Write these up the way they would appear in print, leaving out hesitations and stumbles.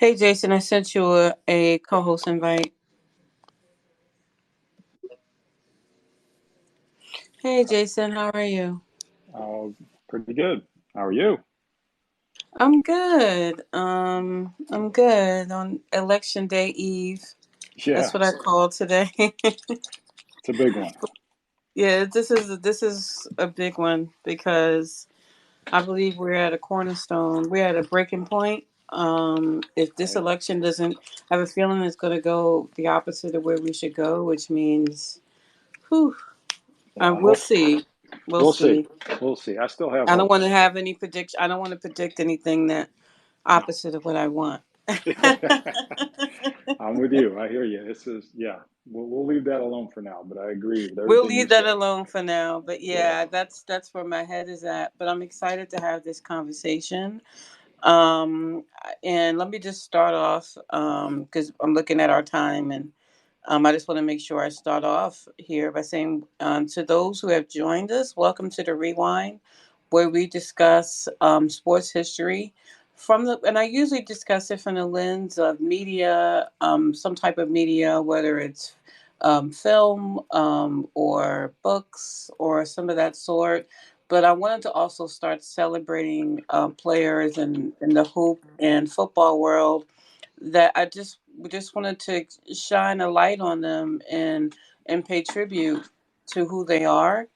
Hey Jason, I sent you a co-host invite. Hey Jason, how are you? Uh, Pretty good. How are you? I'm good. I'm good on election day eve. That's Yeah, what I call today. it's a big one. Yeah, this is a big one because I believe we're at a cornerstone. We're at a breaking point. If this Right. election doesn't, I have a feeling it's going to go the opposite of where we should go, which means, whew, Yeah, we'll see. We'll we'll see. see. We'll see. I still have I don't hope. want to have any prediction. I don't want to predict anything that No. opposite of what I want. I'm with you. I hear you. This is, yeah, we'll leave that alone for now, but I agree with We'll everything you leave that said. alone for now. But Yeah. yeah, that's where my head is at. But I'm excited to have this conversation. And let me just start off because I'm looking at our time, and I just want to make sure I start off here by saying to those who have joined us, welcome to the Rewind, where we discuss sports history and I usually discuss it from the lens of media, some type of media, whether it's film or books or some of that sort. But I wanted to also start celebrating players in the hoop and football world that I just wanted to shine a light on them and pay tribute to who they are.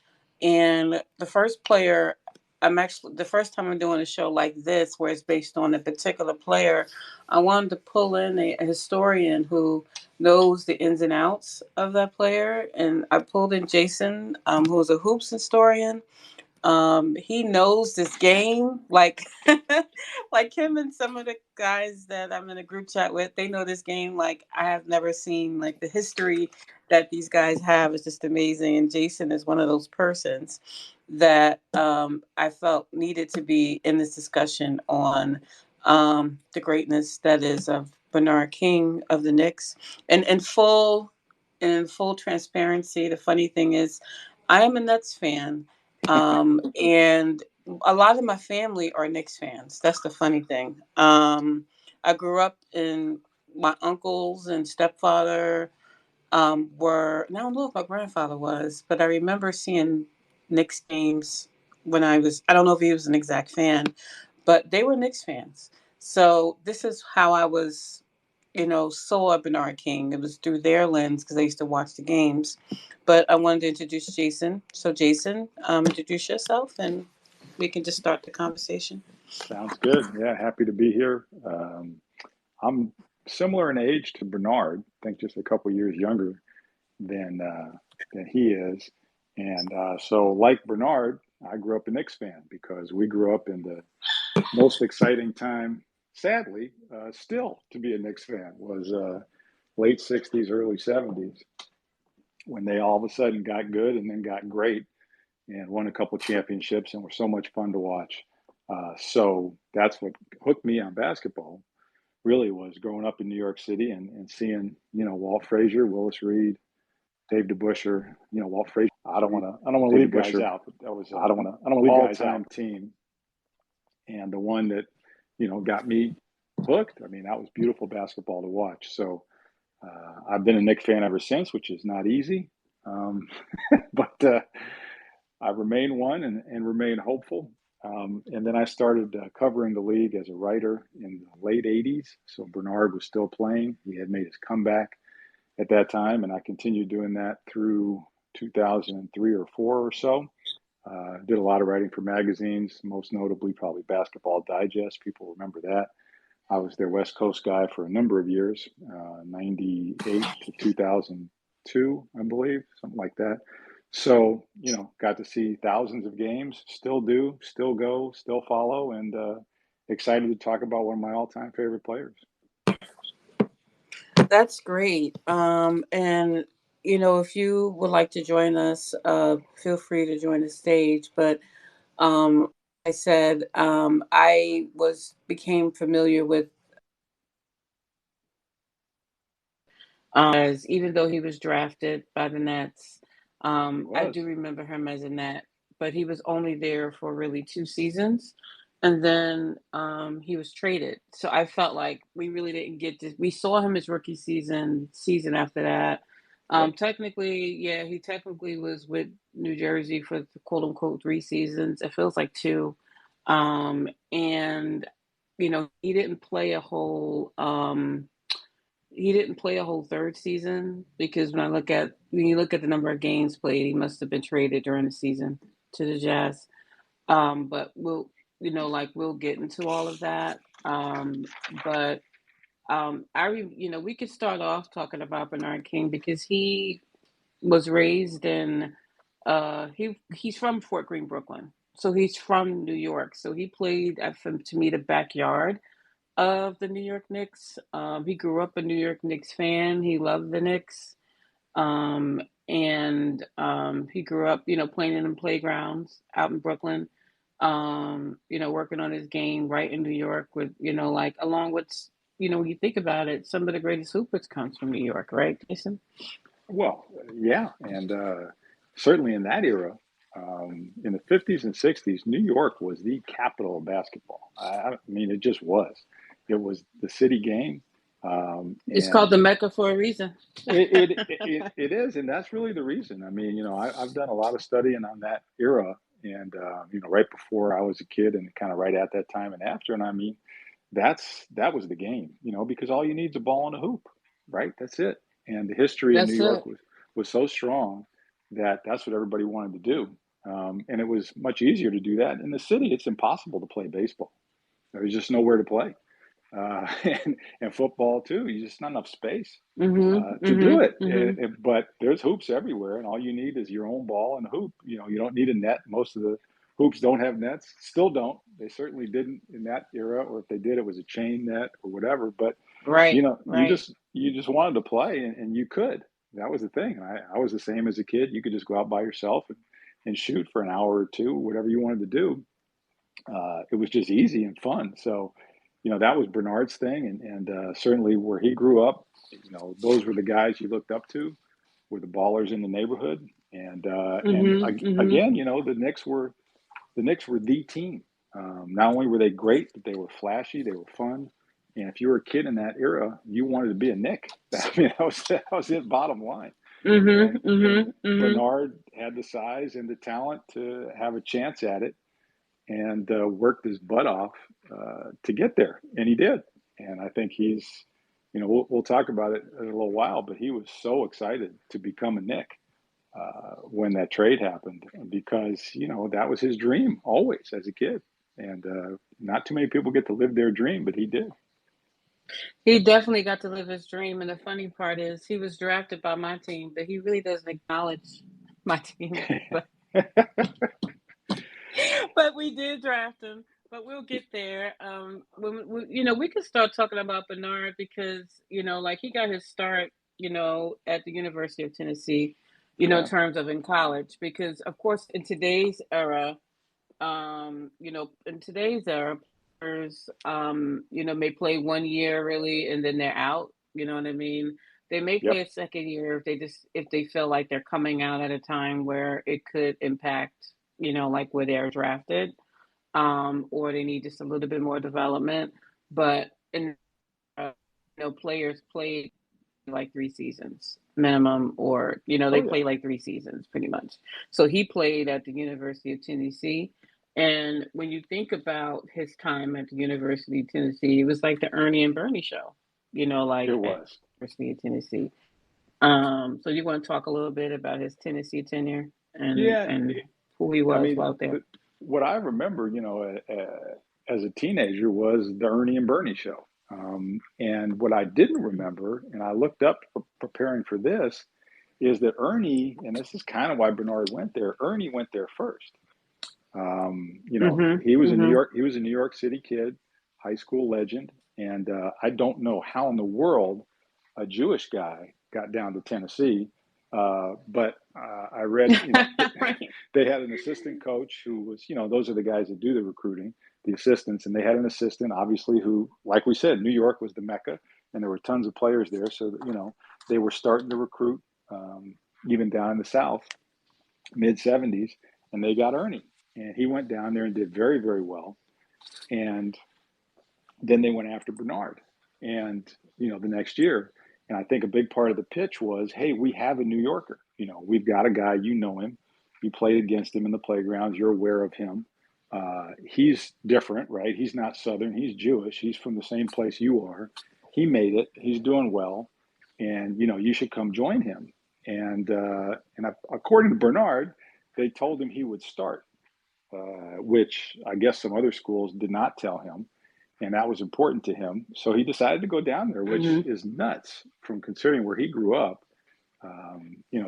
And the first player, I'm actually the first time I'm doing a show like this where it's based on a particular player. I wanted to pull in a historian who knows the ins and outs of that player, and I pulled in Jason, who's a hoops historian. He knows this game like like him and some of the guys that I'm in a group chat with. They know this game like I have never seen. Like the history that these guys have is just amazing. And Jason is one of those persons that I felt needed to be in this discussion on the greatness that is of Bernard King of the Knicks. And in full transparency, the funny thing is, I am a Nets fan, and a lot of my family are Knicks fans. That's the funny thing. I grew up in my uncles and stepfather and I don't know if my grandfather was, but I remember seeing Knicks games when I don't know if he was an exact fan, but they were Knicks fans. So this is how I was, saw Bernard King. It was through their lens because I used to watch the games. But I wanted to introduce Jason. So Jason, introduce yourself and we can just start the conversation. Sounds good. Yeah, happy to be here. I'm similar in age to Bernard. I think just a couple years younger than he is. And so, like Bernard, I grew up a Knicks fan because we grew up in the most exciting time, sadly, still to be a Knicks fan was late 60s, early 70s when they all of a sudden got good and then got great and won a couple championships and were so much fun to watch. So that's what hooked me on basketball. Really was growing up in New York City and seeing Walt Frazier, Willis Reed, Dave DeBusschere, Walt Frazier. I don't want to leave guys out, but that was I don't want to leave guys all-time out. team and the one that got me hooked. I mean, that was beautiful basketball to watch. So I've been a Knicks fan ever since, which is not easy, um, but I remain one and remain hopeful. And then I started covering the league as a writer in the late 80s. So Bernard was still playing. He had made his comeback at that time, and I continued doing that through 2003 or four or so. Did a lot of writing for magazines, most notably probably Basketball Digest. People remember that. I was their West Coast guy for a number of years, 98 to 2002, I believe, something like that. So, got to see thousands of games, still do, still go, still follow, and excited to talk about one of my all time favorite players. That's great. And if you would like to join us, feel free to join the stage. But um, I said I was became familiar with as even though he was drafted by the Nets, He I do was. remember him as a Net, but he was only there for really 2 seasons. and then he was traded. So I felt like we really didn't get to. We saw him his rookie season after that. Yep. Technically, yeah, he technically was with New Jersey for quote unquote 3 seasons. It feels like two, and he didn't play a whole. He didn't play a whole third season because when you look at the number of games played, he must have been traded during the season to the Jazz. But we'll get into all of that. But we could start off talking about Bernard King because he was raised in, he's from Fort Greene, Brooklyn. So he's from New York. So he played to me, the backyard of the New York Knicks. He grew up a New York Knicks fan. He loved the Knicks. And he grew up, playing in the playgrounds out in Brooklyn, working on his game right in New York with, like along with, when you think about it, some of the greatest hoopers comes from New York, right, Jason? Well, yeah, and certainly in that era, in the 50s and 60s, New York was the capital of basketball. I mean, it just was. It was the city game, It's called the and Mecca for a reason. it is, and that's really the reason. I mean, I've done a lot of studying on that era, and right before I was a kid, and kind of right at that time and after. And I mean, that was the game, because all you need is a ball and a hoop, right? That's it. And the history in New That's York it. was so strong that that's what everybody wanted to do, and it was much easier to do that in the city. It's impossible to play baseball. There's just nowhere to play, and football too. You just not enough space Mhm. to do Mhm. it. Mhm. But there's hoops everywhere, and all you need is your own ball and a hoop. You don't need a net. Most of the hoops don't have nets. Still don't. They certainly didn't in that era, or if they did, it was a chain net or whatever. But Right. you Right. just wanted to play, and you could. That was the thing. I was the same as a kid. You could just go out by yourself and shoot for an hour or two, whatever you wanted to do. It was just easy and fun. So, that was Bernard's thing, and certainly where he grew up, those were the guys you looked up to, were the ballers in the neighborhood, and Mhm. Mhm. again, the Knicks were the team. Not only were they great, but they were flashy, they were fun, and if you were a kid in that era, you wanted to be a Knick. I mean, that was it. Bottom line, Mhm. and Mhm. Mhm. Bernard had the size and the talent to have a chance at it and worked his butt off to get there, and he did. And I think we'll talk about it in a little while, but he was so excited to become a Knick when that trade happened because that was his dream always as a kid, and not too many people get to live their dream, but he did. He definitely got to live his dream, and the funny part is he was drafted by my team, but he really doesn't acknowledge my team. But but we did draft him. But we'll get there. We could start talking about Bernard because like he got his start, at the University of Tennessee, in Yeah. terms of in college. Because of course, in today's era, players, may play 1 year really, and then they're out. You know what I mean? They may play Yep. a second year if they feel like they're coming out at a time where it could impact, like where they're drafted, or they need just a little bit more development. But uh, players play like 3 seasons minimum, or they Oh yeah. play like 3 seasons pretty much. So he played at the University of Tennessee, and when you think about his time at the University of Tennessee, it was like the Ernie and Bernie show, It like at was. the University of Tennessee. So you want to talk a little bit about his Tennessee tenure and Yeah. who he I was mean, out there. what I remember, as a teenager, was the Ernie and Bernie show. And what I didn't remember, and I looked up preparing for this, is that Ernie, and this is kind of why Bernard went there. Ernie went there first. Mhm. Mhm. He was a New York City kid, high school legend, and I don't know how in the world a Jewish guy got down to Tennessee. But I read, Right. they had an assistant coach who was, those are the guys that do the recruiting, the assistants, and they had an assistant, obviously, who, like we said, New York was the mecca, and there were tons of players there, so that, they were starting to recruit, even down in the South, mid '70s, and they got Ernie, and he went down there and did very, very well. And then they went after Bernard, and the next year. And I think a big part of the pitch was, hey, we have a New Yorker. We've got a guy, him, you played against him in the playgrounds, you're aware of him. He's different, right? He's not Southern, he's Jewish, he's from the same place you are. He made it, he's doing well, and you should come join him. And according to Bernard, they told him he would start, which I guess some other schools did not tell him, and that was important to him. So he decided to go down there, which is nuts from considering where he grew up.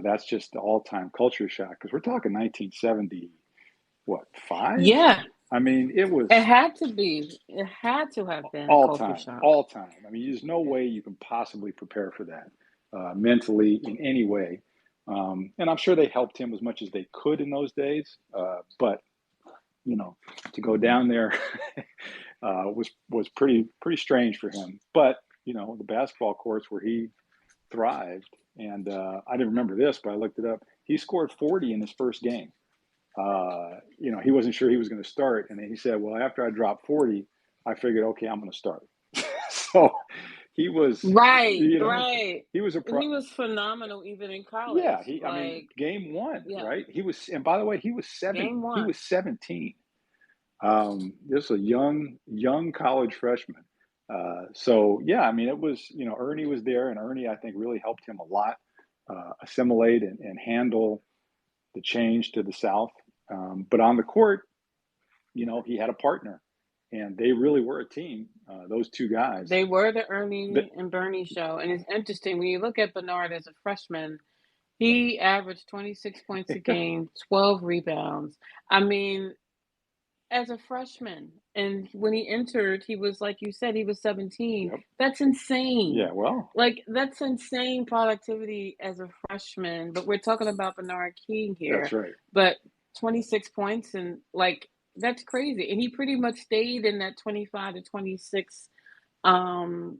That's just the all-time culture shock, because we're talking 1970, what, five? Yeah, I mean, it was it had to be. It had to have been a all culture time, shock. all time. I mean, there's no way you can possibly prepare for that mentally in any way. And I'm sure they helped him as much as they could in those days. But to go down there was pretty strange for him. But the basketball courts where he thrived, and I didn't remember this, but I looked it up. He scored 40 in his first game. He wasn't sure he was going to start, and then he said, "Well, after I dropped 40, I figured, okay, I'm going to start." So he was, Right, right. he was a He pro. was phenomenal even in Yeah, college. I mean, Like, game one, yeah, right? And by the way, he was game he one. was 17. This was a young college freshman. So yeah, I mean, it was, Ernie was there, and Ernie, I think, really helped him a lot assimilate and handle the change to the South. But on the court, he had a partner, and they really were a team. Those two guys. They were the But Ernie and Bernie show. And it's interesting when you look at Bernard as a freshman, he averaged 26 points a game, 12 rebounds. I mean, as a freshman. And when he entered, he was, like you said, he was 17. Yep. That's insane. Yeah, well, Like, that's insane productivity as a freshman. But we're talking about Bernard King here. that's right. But 26 points, and like, that's crazy. And he pretty much stayed in that 25 to 26 and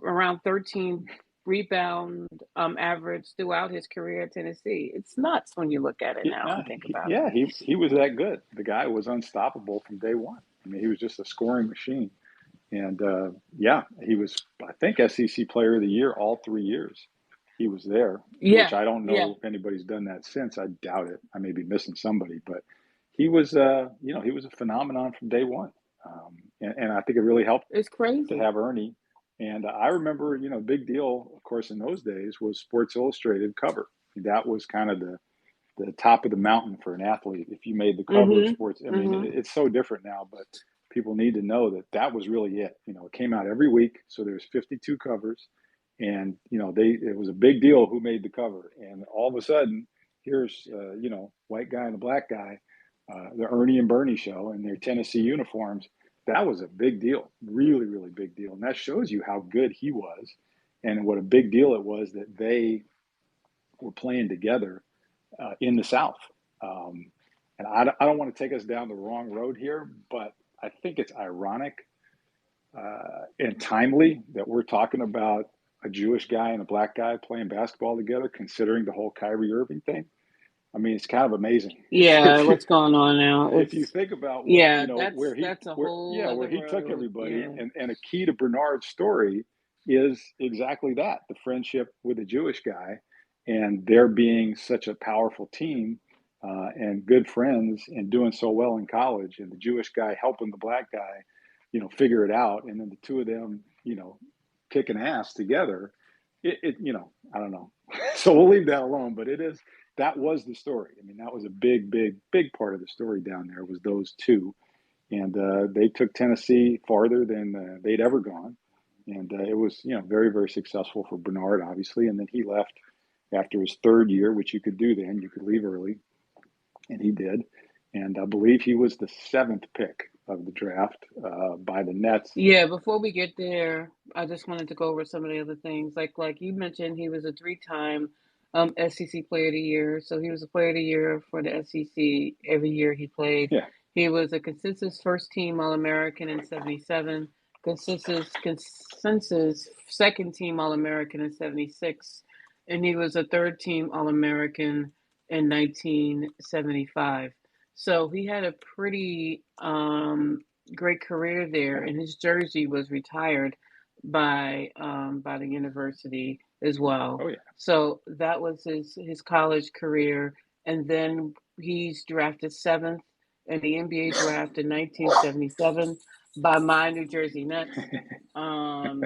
around 13 rebound average throughout his career at Tennessee. It's nuts when you look at it now and think about it. He was that good. The guy was unstoppable from day one. I mean, he was just a scoring machine. And he was, I think, SEC Player of the Year all 3 years. He was there, Yeah, which I don't yeah, know if anybody's done that since. I doubt it. I may be missing somebody, but he was, he was a phenomenon from day one. And I think it really helped it's to crazy. have Ernie. And I remember, big deal, of course, in those days was Sports Illustrated cover. That was kind of the top of the mountain for an athlete. If you made the cover of Mm-hmm. Sports, I mean, Mm-hmm. it's so different now, but people need to know that was really it. It came out every week, so there's 52 covers, and it was a big deal who made the cover. And all of a sudden, here's white guy and the black guy, the Ernie and Bernie show in their Tennessee uniforms. That was a big deal, really, really big deal, and that shows you how good he was, and what a big deal it was that they were playing together in the South. And I don't want to take us down the wrong road here, but I think it's ironic and timely that we're talking about a Jewish guy and a black guy playing basketball together, considering the whole Kyrie Irving thing. I mean, it's kind of amazing Yeah, what's going on now? if you It's think about yeah, where that's a whole where other he took road. everybody, Yeah. and a key to Bernard's story is exactly that, the friendship with a Jewish guy, and there being such a powerful team, and good friends, and doing so well in college, and the Jewish guy helping the black guy figure it out, and then the two of them kicking ass together. I don't know. So we'll leave that alone, but that was the story. I mean, that was a big part of the story down there, was those two. And they took Tennessee farther than they'd ever gone. And it was, very, very successful for Bernard, obviously. And then he left after his third year, which you could do then. You could leave early. And he did. And I believe he was the seventh pick of the draft by the Nets. Yeah, before we get there, I just wanted to go over some of the other things. Like you mentioned, he was a three-time SEC Player of the Year. So he was a Player of the Year for the SEC every year he played. Yeah. He was a consensus first team All-American in 77, consensus second team All-American in 76, and he was a third team All-American in 1975. So he had a pretty great career there, and his jersey was retired by the university as well. Oh yeah. So that was his college career, and then he's drafted seventh in the NBA draft in 1977 by my New Jersey Nets. Um,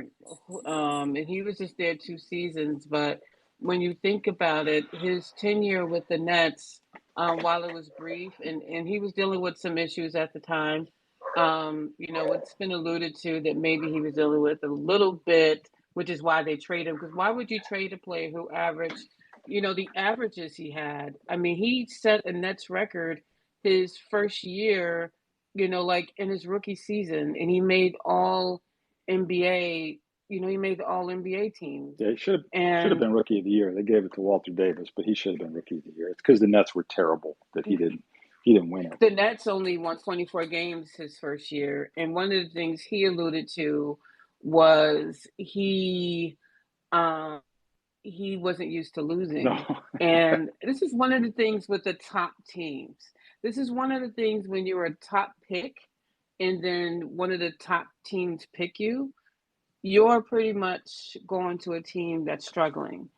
and he was just there 2 seasons, but when you think about it, his tenure with the Nets, while it was brief, and he was dealing with some issues at the time, it's been alluded to that maybe he was dealing with a little bit, which is why they trade him. Because why would you trade a player who averaged, the averages he had? I mean, he set a Nets record his first year, like in his rookie season, and he made all NBA. He made the All NBA team, Yeah, he should have and been Rookie of the Year. They gave it to Walter Davis, but he should have been Rookie of the Year. It's because the Nets were terrible that he didn't win it. the Nets only won 24 games his first year. And one of the things he alluded to was um, he wasn't used to No. losing. And this is one of the things with the top teams. This is one of the things when you're a top pick and then one of the top teams pick you, you're pretty much going to a team that's struggling.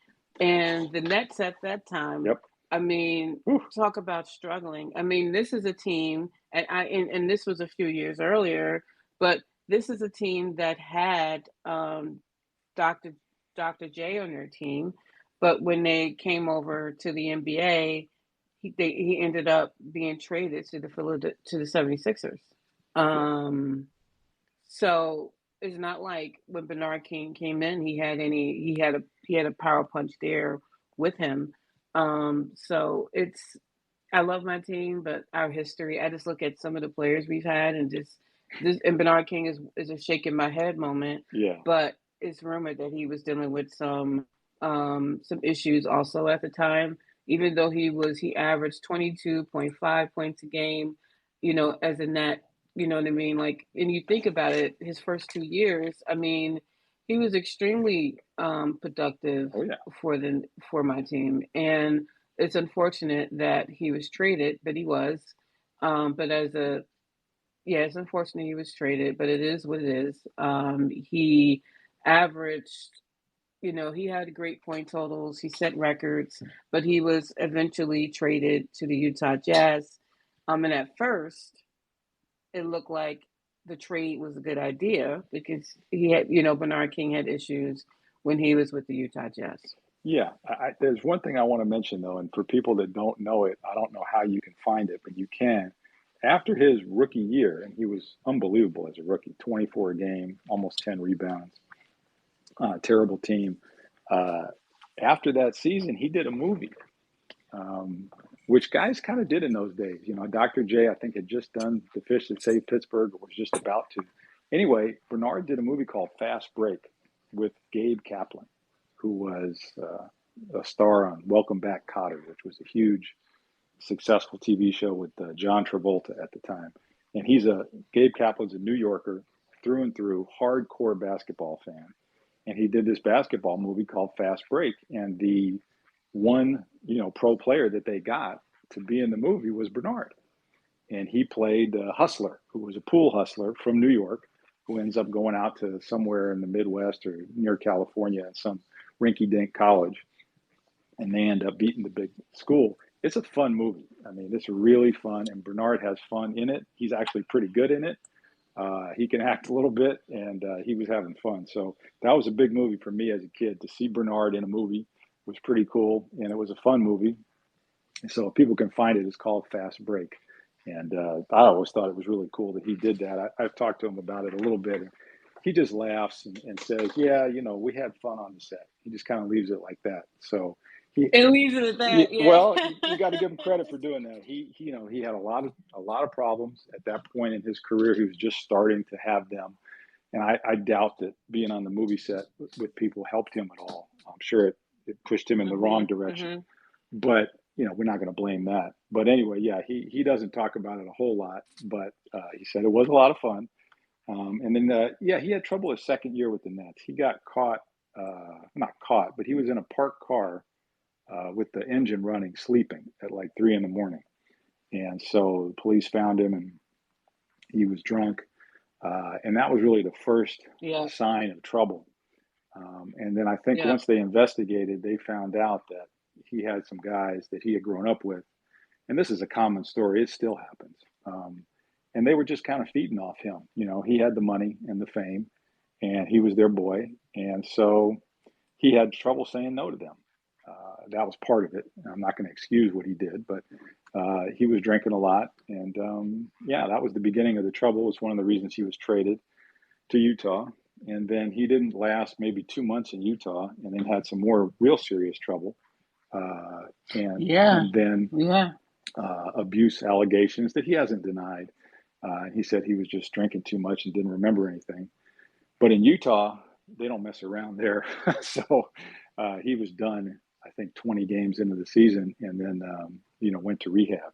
And the Nets at that time, Yep. I mean, Whew. talk about struggling. I mean, this is a team, and this was a few years earlier, but this is a team that had Dr. Dr. J on their team, but when they came over to the NBA, he ended up being traded to the 76ers. Yeah. Um, so it's not like when Bernard King came in, he had a power punch there with him. So I love my team, but our history. I just look at some of the players we've had, and just this. And Bernard King is a shaking my head moment. Yeah. But it's rumored that he was dealing with some issues also at the time. Even though he averaged 22.5 points a game, as a net. You know what I mean? Like, and you think about it, his first 2 years, I mean, he was extremely productive Oh yeah. for my team, and it's unfortunate that he was traded, but he was. But yeah, it's unfortunate he was traded, but it is what it is. He averaged, he had great point totals, he set records, but he was eventually traded to the Utah Jazz. And at first, it looked like the trade was a good idea because Bernard King had issues when he was with the Utah Jazz. Yeah. There's one thing I want to mention though, and for people that don't know it, I don't know how you can find it, but you can. After his rookie year, and he was unbelievable as a rookie, 24 a game, almost 10 rebounds, terrible team. Uh, After that season, he did a movie, um, which guys kind of did in those days. Dr. J, I think, had just done The Fish That Saved Pittsburgh, or was just about to. Anyway, Bernard did a movie called Fast Break with Gabe Kaplan, who was a star on Welcome Back, Kotter, which was a huge, successful TV show with John Travolta at the time. And Gabe Kaplan's a New Yorker through and through, hardcore basketball fan. And he did this basketball movie called Fast Break. And the one, pro player that they got to be in the movie was Bernard. And he played Hustler, who was a pool hustler from New York, who ends up going out to somewhere in the Midwest or near California at some rinky-dink college, and they end up beating the big school. It's a fun movie. I mean, it's really fun, and Bernard has fun in it. He's actually pretty good in it. He can act a little bit, and he was having fun. So that was a big movie for me as a kid. To see Bernard in a movie was pretty cool, and it was a fun movie. And so if people can find it, it's called Fast Break. And I always thought it was really cool that he did that. I've talked to him about it a little bit. And he just laughs and says, yeah, we had fun on the set. He just kind of leaves it like that. So It leaves it at that, yeah. well, you got to give him credit for doing that. He had a lot of problems at that point in his career. He was just starting to have them, and I doubt that being on the movie set with people helped him at all. I'm sure it pushed him in the wrong direction. But we're not going to blame that. But anyway, yeah, he doesn't talk about it a whole lot, but he said it was a lot of fun. And then yeah, he had trouble his second year with the Nets. He got caught, not caught, but he was in a parked car with the engine running, sleeping at like 3 a.m. And so the police found him, and he was drunk. And that was really the first Yeah. sign of trouble. And then I think Yeah. once they investigated, they found out that he had some guys that he had grown up with. And this is a common story, it still happens. And they were just kind of feeding off him. You know, he had the money and the fame, and he was their boy. And so he had trouble saying no to them. That was part of it. I'm not going to excuse what he did, but he was drinking a lot. And yeah, that was the beginning of the trouble. It's one of the reasons he was traded to Utah. And then he didn't last maybe 2 months in Utah and then had some more real serious trouble. Uh, Yeah. and then Yeah. abuse allegations that he hasn't denied. He said he was just drinking too much and didn't remember anything. But in Utah, they don't mess around there. So he was done, I think, 20 games into the season, and then went to rehab.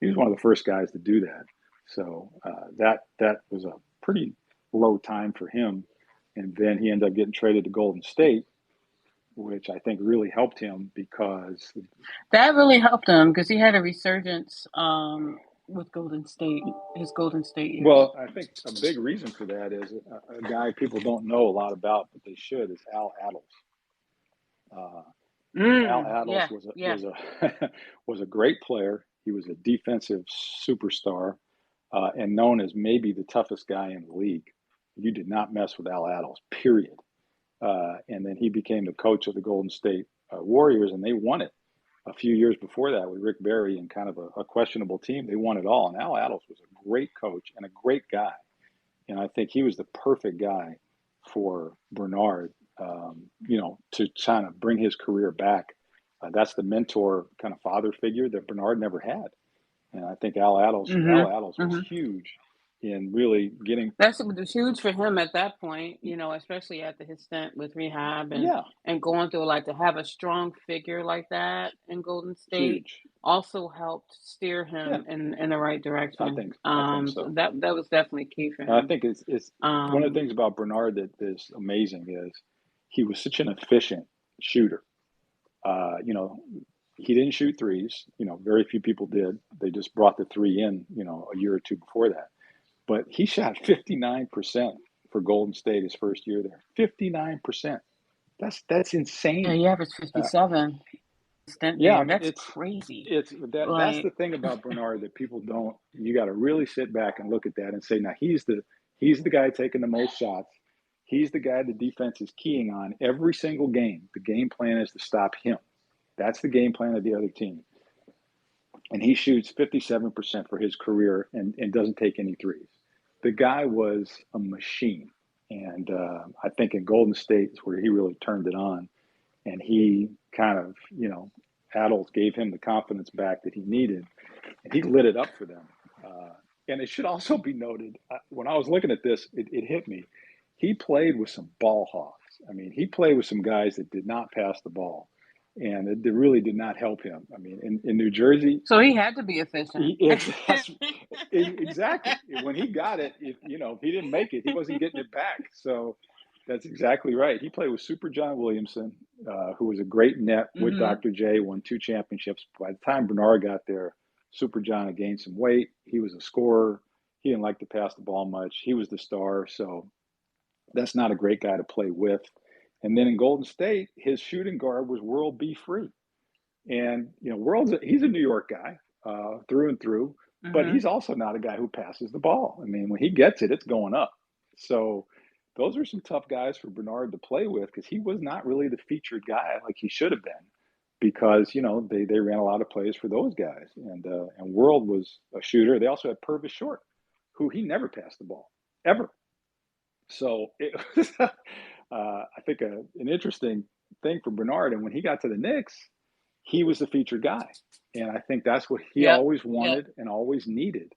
He was one of the first guys to do that. So that was a pretty low time for him. And then he ended up getting traded to Golden State, which I think really helped him because That really helped him because he had a resurgence with Golden State, his Golden State years. well, I think a big reason for that is a guy people don't know a lot about, but they should, is Al Attles. Uh, Al Yeah. Attles Yeah. was a great player. He was a defensive superstar and known as maybe the toughest guy in the league. You did not mess with Al Attles, period. And then he became the coach of the Golden State Warriors, and they won it a few years before that with Rick Barry and kind of a questionable team. They won it all. And Al Attles was a great coach and a great guy. And I think he was the perfect guy for Bernard, to kind of bring his career back. That's the mentor kind of father figure that Bernard never had. And I think Al Attles was Hmm. huge in really getting, It was huge for him at that point, especially after his stint with rehab yeah, and going through like to have a strong figure like that in Golden State huge. also helped steer Yeah, him in the right direction. I think So so. that was definitely key for And I him. think it's one of the Um, things about Bernard that is amazing is he was such an efficient shooter. You know, he didn't shoot threes. You know, very few people did. They just brought the three in, a year or two before that. But he shot 59% for Golden State his first year there. 59%. That's yeah, insane. he averaged Uh, 57 stint yeah, I there. mean That's crazy. that's the Like, thing about Bernard that people don't. You got to really sit back and look at that and say, now he's the guy taking the most shots. He's the guy the defense is keying on every single game. The game plan is to stop him. That's the game plan of the other team. And he shoots 57% for his career and doesn't take any threes. The guy was a machine. And I think in Golden State is where he really turned it on. And he kind of, Adults gave him the confidence back that he needed. And he lit it up for them. And it should also be noted, when I was looking at this, it hit me. He played with some ball hawks. I mean, he played with some guys that did not pass the ball. And it really did not help him. I mean, in New Jersey, so he had to be efficient. exactly. When he got it, if he didn't make it, he wasn't getting it back. So that's exactly right. He played with Super John Williamson, who was a great net with Hmm. Dr. J, won 2 championships. By the time Bernard got there, Super John had gained some weight. He was a scorer. He didn't like to pass the ball much. He was the star. So that's not a great guy to play with. And then in Golden State, his shooting guard was World B. Free. And he's a New York guy through and through, but Hmm. he's also not a guy who passes the ball. I mean, when he gets it, it's going up. So those are some tough guys for Bernard to play with because he was not really the featured guy like he should have been. Because they ran a lot of plays for those guys, and World was a shooter. They also had Purvis Short, who he never passed the ball ever. So it was, I think, an interesting thing for Bernard. And when he got to the Knicks, he was the featured guy. And I think that's what he Yep. always Yep. wanted and always needed.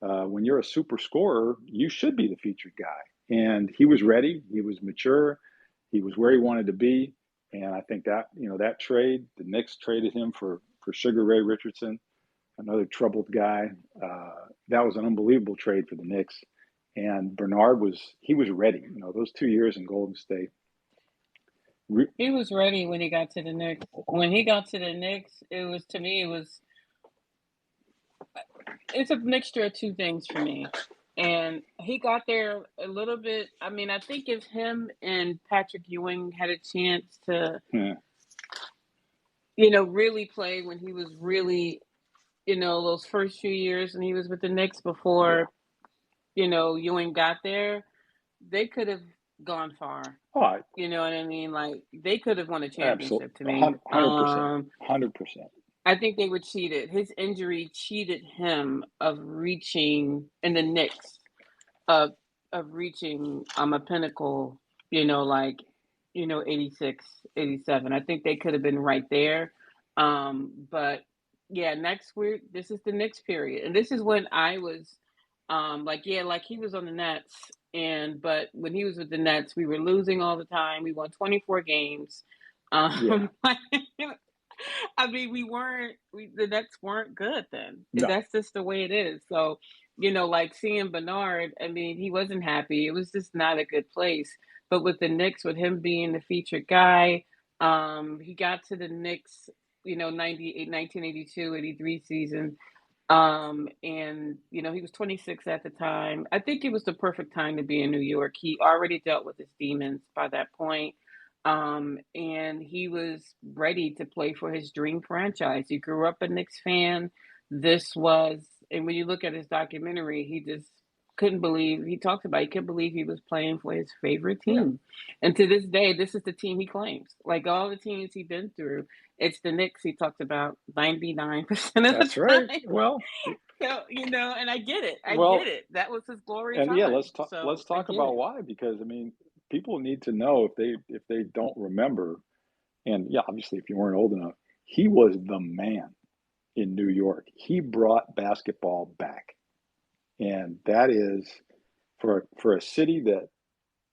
When you're a super scorer, you should be the featured guy. And he was ready. He was mature. He was where he wanted to be. And I think that trade, the Knicks traded him for Sugar Ray Richardson, another troubled guy. That was an unbelievable trade for the Knicks. And Bernard was ready. Those 2 years in Golden State. He was ready when he got to the Knicks. When he got to the Knicks, it was it's a mixture of two things for me. And he got there a little bit. I mean, I think if him and Patrick Ewing had a chance to, Yeah. really play when he was really, those first few years when he was with the Knicks Yeah. before, Ewing got there, they could have gone far. Oh, You know what I mean? Like they could have won a absolutely. championship to me. 100%. 100%. I think they were cheated. His injury cheated him of reaching in the Knicks of reaching a pinnacle, like 86, 87. I think they could have been right there. But yeah, next week this is the Knicks period. And this is when I was like he was on the Nets but when he was with the Nets, we were losing all the time. We won 24 games. Yeah. I mean, the Nets weren't good then. No. That's just the way it is. So, like seeing Bernard, I mean, he wasn't happy. It was just not a good place. But with the Knicks, with him being the featured guy, he got to the Knicks, 1982, 83 season. And he was 26 at the time. I think it was the perfect time to be in New York. He already dealt with his demons by that point. And he was ready to play for his dream franchise. He grew up a Knicks fan. And when you look at his documentary, he just couldn't believe, he talked about, he couldn't believe he was playing for his favorite Yeah. team. And to this day, this is the team he claims. Like all the teams he's been through, it's the Knicks he talked about 99% of the That's right. time. Well, So, and I get it. I get well, it. That was his glory and yeah, time. let's talk. So Let's I talk get about it. why. Because I mean, people need to know if they don't remember. And yeah, obviously, if you weren't old enough, he was the man in New York. He brought basketball back, and that is for a city that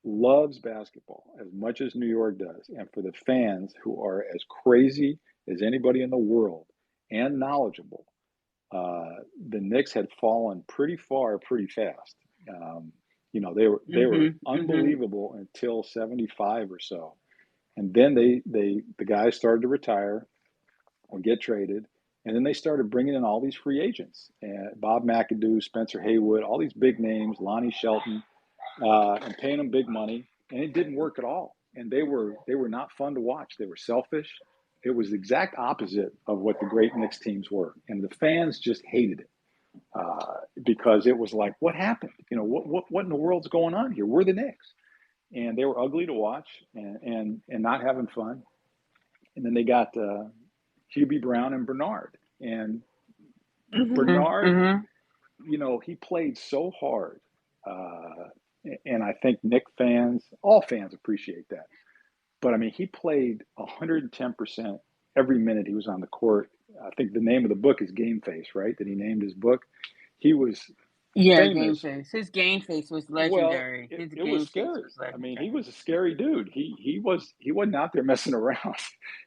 loves basketball as much as New York does, and for the fans who are as crazy as anybody in the world and knowledgeable. The Knicks had fallen pretty far, pretty fast. Um, they were Mhm. Mhm. unbelievable until '75 or so, and then the guys started to retire or get traded, and then they started bringing in all these free agents, and Bob McAdoo, Spencer Haywood, all these big names, Lonnie Shelton, and paying them big money, and it didn't work at all. And they were not fun to watch. They were selfish. It was the exact opposite of what the great Knicks teams were, and the fans just hated it because it was like, what happened? What in the world's going on here? We're the Knicks, and they were ugly to watch and not having fun. And then they got Hubie Brown and Bernard, and Mhm. Bernard, Mhm. he played so hard. Uh, and I think Nick fans, all fans appreciate that. But I mean, he played 110% every minute he was on the court. I think the name of the book is Game Face, right? That he named his book. He was Yeah, game famous. face. His game face was Well, legendary. His it was game face scary. was I mean, he legendary. was a scary dude. He wasn't out there messing around.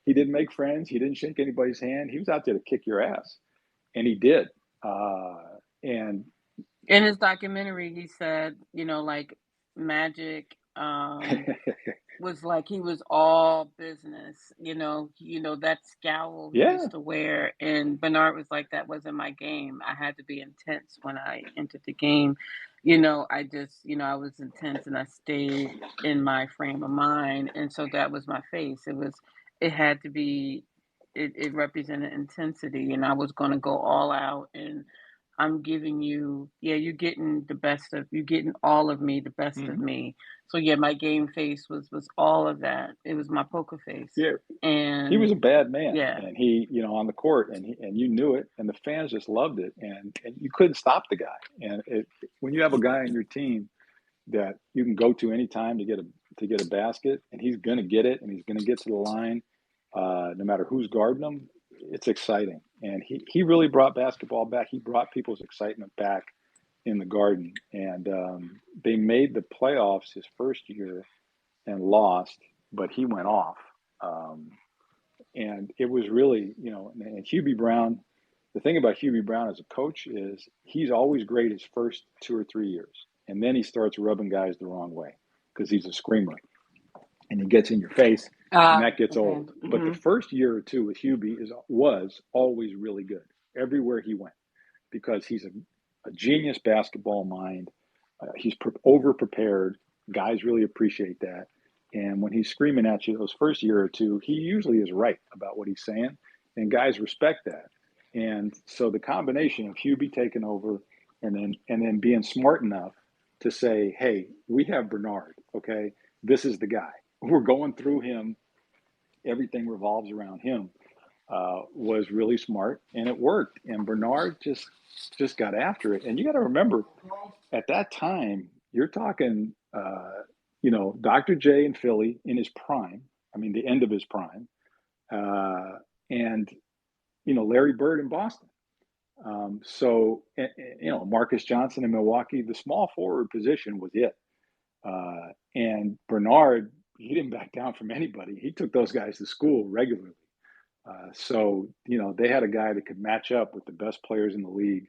He didn't make friends. He didn't shake anybody's hand. He was out there to kick your ass, and he did. And In his documentary, he said, like Magic, was like he was all business, that scowl he yeah, used to wear. And Bernard was like, that wasn't my game. I had to be intense when I entered the game. I just, I was intense and I stayed in my frame of mind. And so that was my face. It had to be, it represented intensity, and I was going to go all out. And I'm giving you, yeah, you're getting all of me, the best of hmm me. So yeah, my game face was all of that. It was my poker face. yeah. He And was a bad man, yeah. and he, on the court, and you knew it, and the fans just loved it, and you couldn't stop the guy. And when you have a guy on your team that you can go to anytime to get a basket, and he's going to get it, and he's going to get to the line, no matter who's guarding him. It's exciting, and he really brought basketball back. He brought people's excitement back in the Garden, and they made the playoffs his first year and lost, but he went off, and it was really, and Hubie Brown. The thing about Hubie Brown as a coach is he's always great his first 2 or 3 years, and then he starts rubbing guys the wrong way because he's a screamer and he gets in your face, and that gets Okay. old. But the Mhm. first year or two with Hubie was always really good everywhere he went because he's a genius basketball mind. He's over prepared. Guys really appreciate that. And when he's screaming at you those first year or two, he usually is right about what he's saying, and guys respect that. And so the combination of Hubie taking over and then being smart enough to say, "Hey, we have Bernard. Okay, this is the guy. We're going through him. Everything revolves around him." Was really smart, and it worked. And Bernard just got after it. And you got to remember, at that time, you're talking, Dr. J in Philly in his prime. I mean, the end of his prime, and Larry Bird in Boston. Marcus Johnson in Milwaukee, the small forward position was it. And Bernard, he didn't back down from anybody. He took those guys to school regularly. They had a guy that could match up with the best players in the league,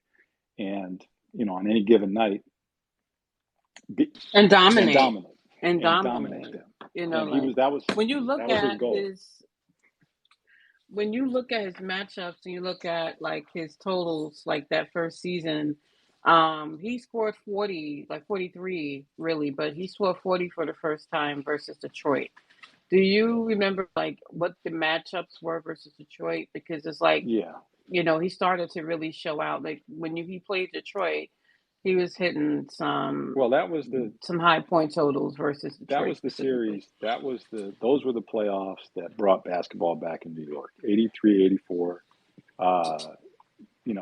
and on any given night, and dominate dominate them. And he was that was when you look that was his at goal. when you look at his matchups and you look at like his totals, like that first season, he scored 40, like 43 really, but he scored 40 for the first time versus Detroit. Do you remember like what the matchups were versus Detroit? Because it's like, Yeah. he started to really show out. Like when he played Detroit, he was hitting some high point totals versus Detroit. That was the series. Those were the playoffs that brought basketball back in New York. 83, 84.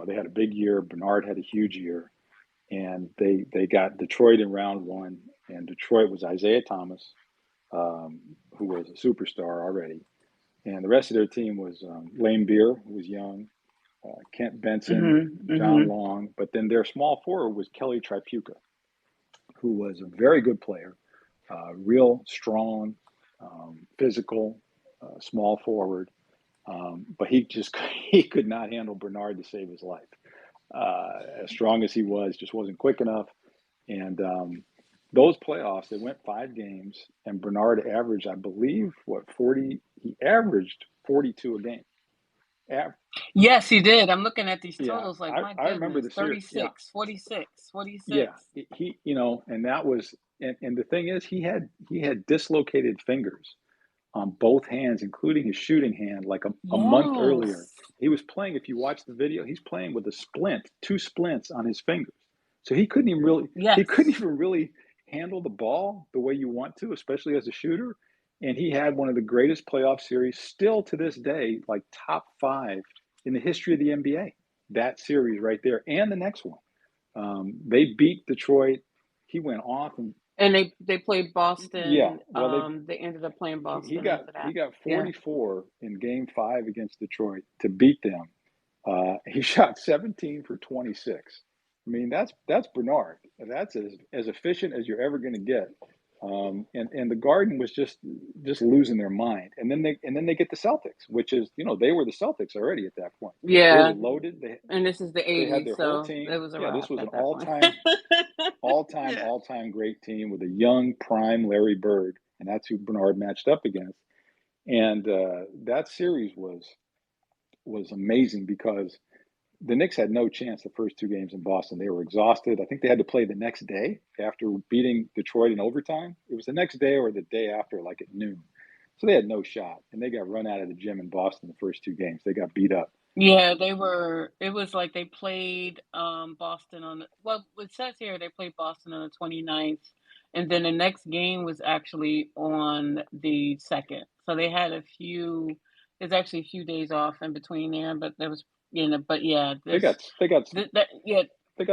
They had a big year. Bernard had a huge year, and they got Detroit in round one. And Detroit was Isaiah Thomas, who was a superstar already, and the rest of their team was Lane Beer, who was young, Kent Benson, John Long, but then their small forward was Kelly Tripucka, who was a very good player, real strong, physical, small forward, but he could not handle Bernard to save his life. As strong as he was, just wasn't quick enough. And those playoffs, they went 5 games, and Bernard averaged, I believe, 40. He averaged 42 a game. Yes, he did. I'm looking at these totals. Yeah, my I remember the 36, series. 46, 46. Yeah, and that was, and the thing is, he had dislocated fingers on both hands, including his shooting hand, like a month earlier. He was playing. If you watch the video, he's playing with two splints on his fingers. So he couldn't even really handle the ball the way you want to, especially as a shooter. And he had one of the greatest playoff series still to this day, like top 5 in the history of the NBA. That series right there, and the next one. They beat Detroit. He went off and they played Boston. Yeah, well, they ended up playing Boston. He got 44 in Game 5 against Detroit to beat them. He shot 17 for 26. I mean, that's Bernard. That's as efficient as you're ever going to get. And the Garden was just losing their mind. And then they get the Celtics, which is, they were the Celtics already at that point. Yeah, they were loaded. And this is the 80s. They had their whole team. It was this was an all-time great team with a young prime Larry Bird, and that's who Bernard matched up against. And that series was amazing because the Knicks had no chance the first 2 games in Boston. They were exhausted. I think they had to play the next day after beating Detroit in overtime. It was the next day or the day after, like at noon. So they had no shot, and they got run out of the gym in Boston the first 2 games. They got beat up. Yeah, they were. It was like they played Boston on. It says here they played Boston on the 29th, and then the next game was actually on the 2nd. So they had there's actually a few days off in between there, but there was, but yeah, they got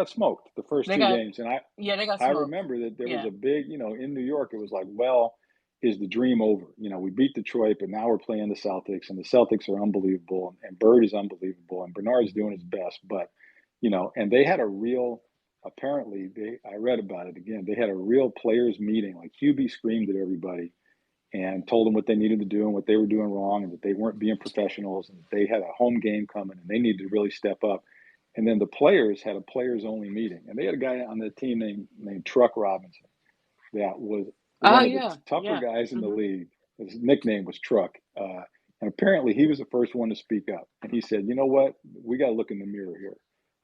smoked the first 2 games, and they got smoked. I remember that there was a big, in New York, it was like, well, is the dream over? We beat Detroit, but now we're playing the Celtics, and the Celtics are unbelievable, and Bird is unbelievable, and Bernard's doing his best, but and they had a real. Apparently, I read about it again. They had a real players meeting. Like Hubie screamed at everybody and told them what they needed to do and what they were doing wrong, and that they weren't being professionals, and they had a home game coming, and they needed to really step up. And then the players had a players-only meeting, and they had a guy on the team named Truck Robinson that was one of the tougher guys in the league. His nickname was Truck, and apparently he was the first one to speak up. And he said, "You know what? We got to look in the mirror here.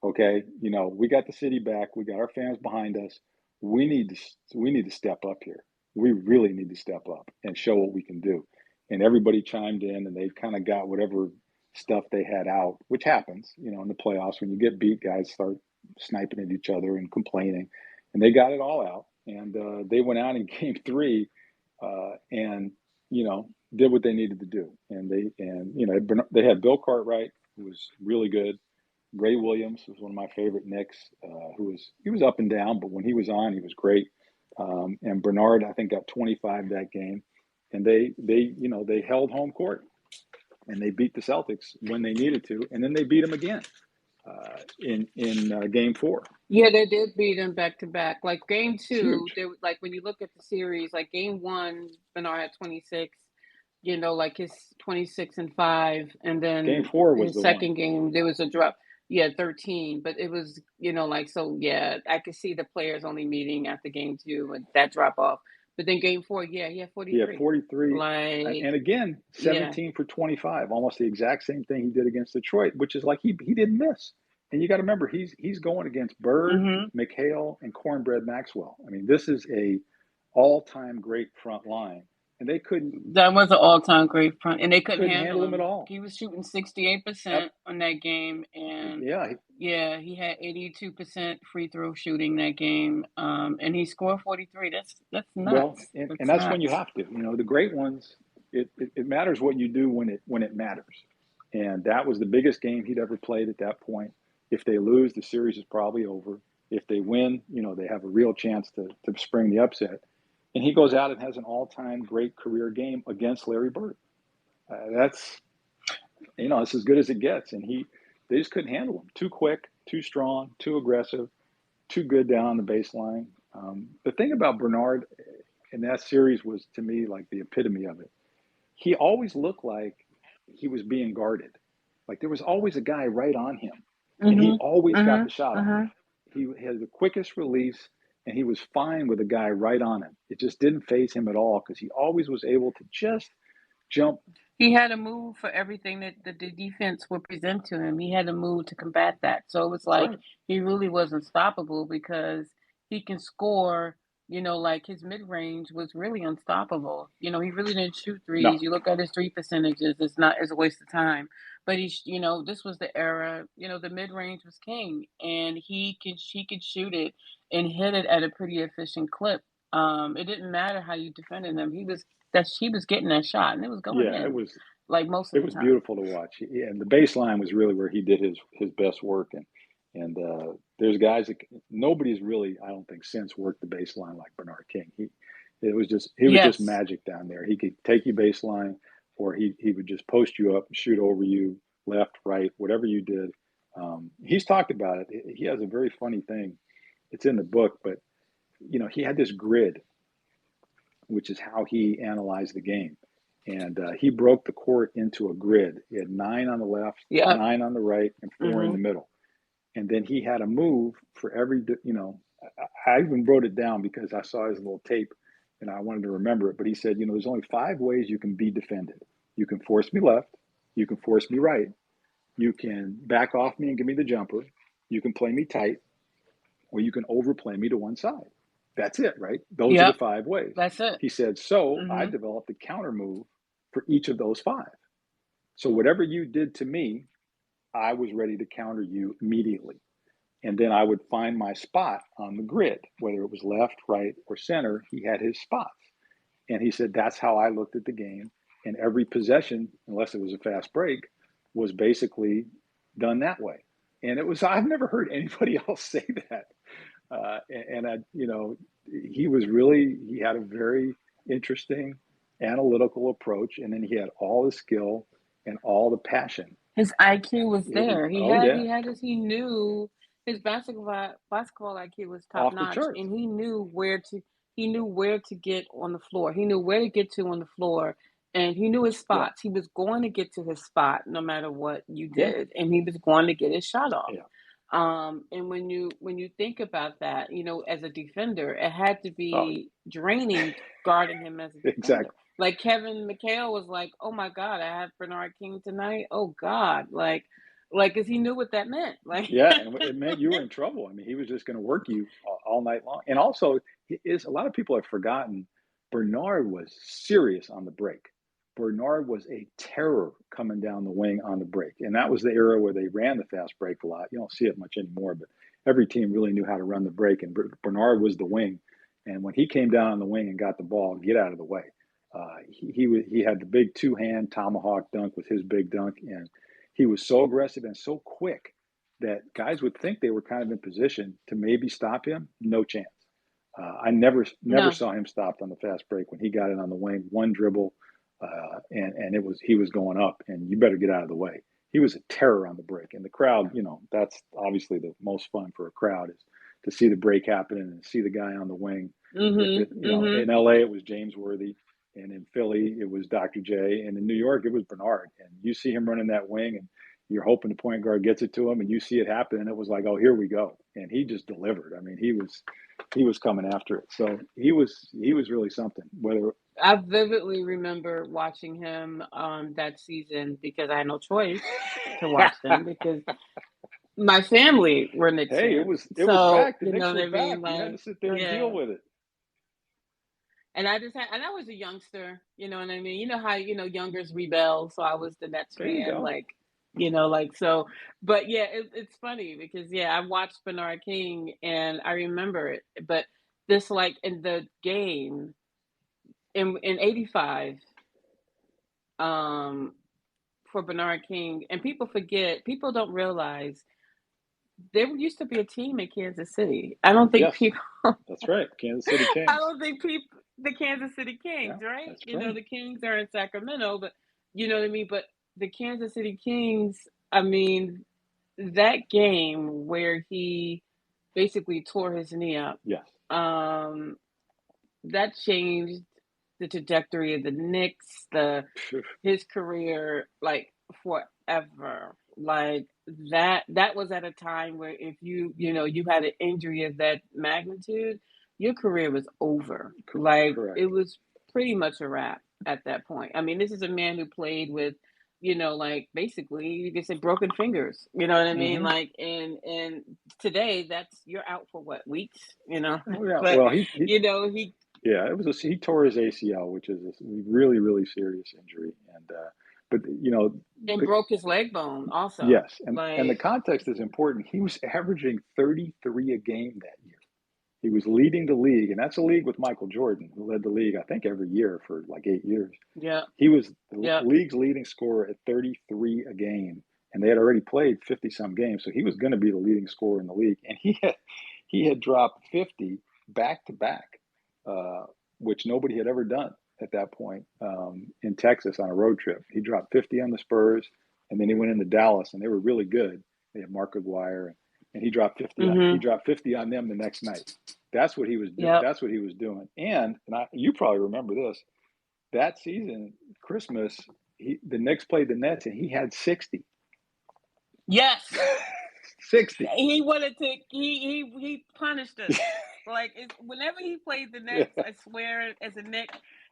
Okay, we got the city back. We got our fans behind us. we need to step up here. We really need to step up and show what we can do. And everybody chimed in, and they kind of got whatever stuff they had out, which happens, in the playoffs. When you get beat, guys start sniping at each other and complaining, and they got it all out. And they went out in Game 3, and did what they needed to do. And they had Bill Cartwright, who was really good. Ray Williams was one of my favorite Knicks, he was up and down, but when he was on, he was great. And Bernard, I think, got 25 that game, and they held home court, and they beat the Celtics when they needed to, and then they beat them again in Game 4. Yeah, they did beat them back to back. Like Game 2, like when you look at the series, like Game 1, Bernard had 26. Like his 26 and 5, and then Game 4 was his the second one. game there was a drop. Yeah, 13, but it was like, so yeah, I could see the players only meeting after Game 2 and that drop off. But then Game 4, yeah, he had 43. He had 43, Like, and again, 17 for 25, almost the exact same thing he did against Detroit, which is like he didn't miss. And you got to remember, he's going against Bird, McHale, and Cornbread Maxwell. I mean, this is a all-time great front line. And they couldn't. That was an all-time great front, and they couldn't handle him at all. He was shooting 68% on that game, and he had 82% free throw shooting that game, and he scored 43. That's nuts. Well, and that's when you have to. The great ones. It matters what you do when it matters, and that was the biggest game he'd ever played at that point. If they lose, the series is probably over. If they win, they have a real chance to spring the upset. And he goes out and has an all-time great career game against Larry Bird. That's as good as it gets. And they just couldn't handle him. Too quick, too strong, too aggressive, too good down on the baseline. The thing about Bernard in that series was, to me, like the epitome of it. He always looked like he was being guarded. Like there was always a guy right on him. And he always got the shot off. He had the quickest release, and he was fine with a guy right on him. It just didn't faze him at all because he always was able to just jump. He had a move for everything that the defense would present to him. He had a move to combat that. So it was like he really was unstoppable because he can score. Like his mid-range was really unstoppable. He really didn't shoot threes. No. You look at his 3 percentages, it's a waste of time. But this was the era, the mid-range was king, and he could shoot it and hit it at a pretty efficient clip. It didn't matter how you defended him. He was getting that shot, and it was going in. It was like most of the time. It was beautiful to watch. And the baseline was really where he did his best work. And there's guys that nobody's really, I don't think, since worked the baseline like Bernard King. He was just magic down there. He could take you baseline, or he would just post you up, shoot over you, left, right, whatever you did. He's talked about it. He has a very funny thing. It's in the book, but he had this grid, which is how he analyzed the game. And he broke the court into a grid. He had 9 on the left, 9 on the right, and 4 in the middle. And then he had a move for every, I even wrote it down because I saw his little tape and I wanted to remember it. But he said, there's only 5 ways you can be defended. You can force me left. You can force me right. You can back off me and give me the jumper. You can play me tight, or you can overplay me to one side. That's it, right? Those are the 5 ways. That's it. He said, I developed a counter move for each of those 5. So whatever you did to me, I was ready to counter you immediately. And then I would find my spot on the grid, whether it was left, right, or center. He had his spots. And he said, that's how I looked at the game. And every possession, unless it was a fast break, was basically done that way. And I've never heard anybody else say that. He had a very interesting analytical approach. And then he had all the skill and all the passion. His IQ was there. He knew his basketball IQ was top notch, and he knew where to get on the floor. He knew where to get to on the floor, and he knew his spots. He was going to get to his spot no matter what you did, and he was going to get his shot off. And when you think about that, as a defender, it had to be draining guarding him as a defender. Exactly. Like Kevin McHale was like, oh my God, I have Bernard King tonight. Oh God. Like, Like, 'cause he knew what that meant. Like, Yeah, and it meant you were in trouble. I mean, he was just going to work you all night long. And also, is a lot of people have forgotten Bernard was serious on the break. Bernard was a terror coming down the wing on the break, and that was the era where they ran the fast break a lot. You don't see it much anymore, but every team really knew how to run the break, and Bernard was the wing. And when he came down on the wing and got the ball, get out of the way. He had the big two hand tomahawk dunk with his big dunk, and he was so aggressive and so quick that guys would think they were kind of in position to maybe stop him. No chance. I never no. saw him stopped on the fast break when he got it on the wing. One dribble, and it was he was going up, and you better get out of the way. He was a terror on the break, and the crowd. You know, that's obviously the most fun for a crowd is to see the break happening and see the guy on the wing. If it, Mhm. in Mhm. LA it was James Worthy, and in Philly it was Dr. J, and in New York it was Bernard. And you see him running that wing, and you're hoping the point guard gets it to him, and you see it happen, and it was like, oh, here we go, and he just delivered. I mean, he was coming after it, so he was really something. Whether I vividly remember watching him that season because I had no choice to watch them because my family were Knicks hey, it fans. was it was So, back. The you know Knicks what were I mean? back. You had to Like, sit there and deal yeah. with it. And I was a youngster, you know what I mean? You know how, youngers rebel, so I was the Nets There you fan, go. like, like so. But yeah, it's funny because I watched Bernard King and I remember it, but this like in the game in '85, um, for Bernard King, and people don't realize there used to be a team in Kansas City. I don't think Yes, people that's right. Kansas City I Kings. don't think people the Kansas City Yeah, Kings, right? that's true. The Kings are in Sacramento, but you know what I mean? But the Kansas City Kings, I mean, that game where he basically tore his knee up, Yes. um, that changed the trajectory of the Knicks, his career, like forever. Like that was at a time where if you had an injury of that magnitude, your career was over. Like it Correct. was pretty much a wrap at that point. I mean, this is a man who played with, like basically you could say broken fingers. You know what I mean? Hmm. Like and today that's you're out for what, weeks, Oh yeah. but Well, he he yeah, he tore his ACL, which is a really really serious injury, and but and the, broke his leg bone also. yes, and the Like, context is important. He was averaging 33 a game that year. He was leading the league, and that's a league with Michael Jordan, who led the league, I think, every year for like 8 years. yeah, He was the yeah. league's leading scorer at 33 a game, and they had already played 50 some games, so he was going to be the leading scorer in the league. And he had dropped 50 back to back, which nobody had ever done at that point in Texas on a road trip. He dropped 50 on the Spurs, and then he went into Dallas, and they were really good. They had Mark Aguirre, and he dropped 50. He Mhm. dropped 50 on them the next night. That's what he was doing. Yep. That's what he was doing. And you probably remember this that season, Christmas, the Knicks played the Nets, and he had 60. Yes. 60. He wanted to he punished us. Like whenever he played the Yeah. Knicks, I swear as a Knick,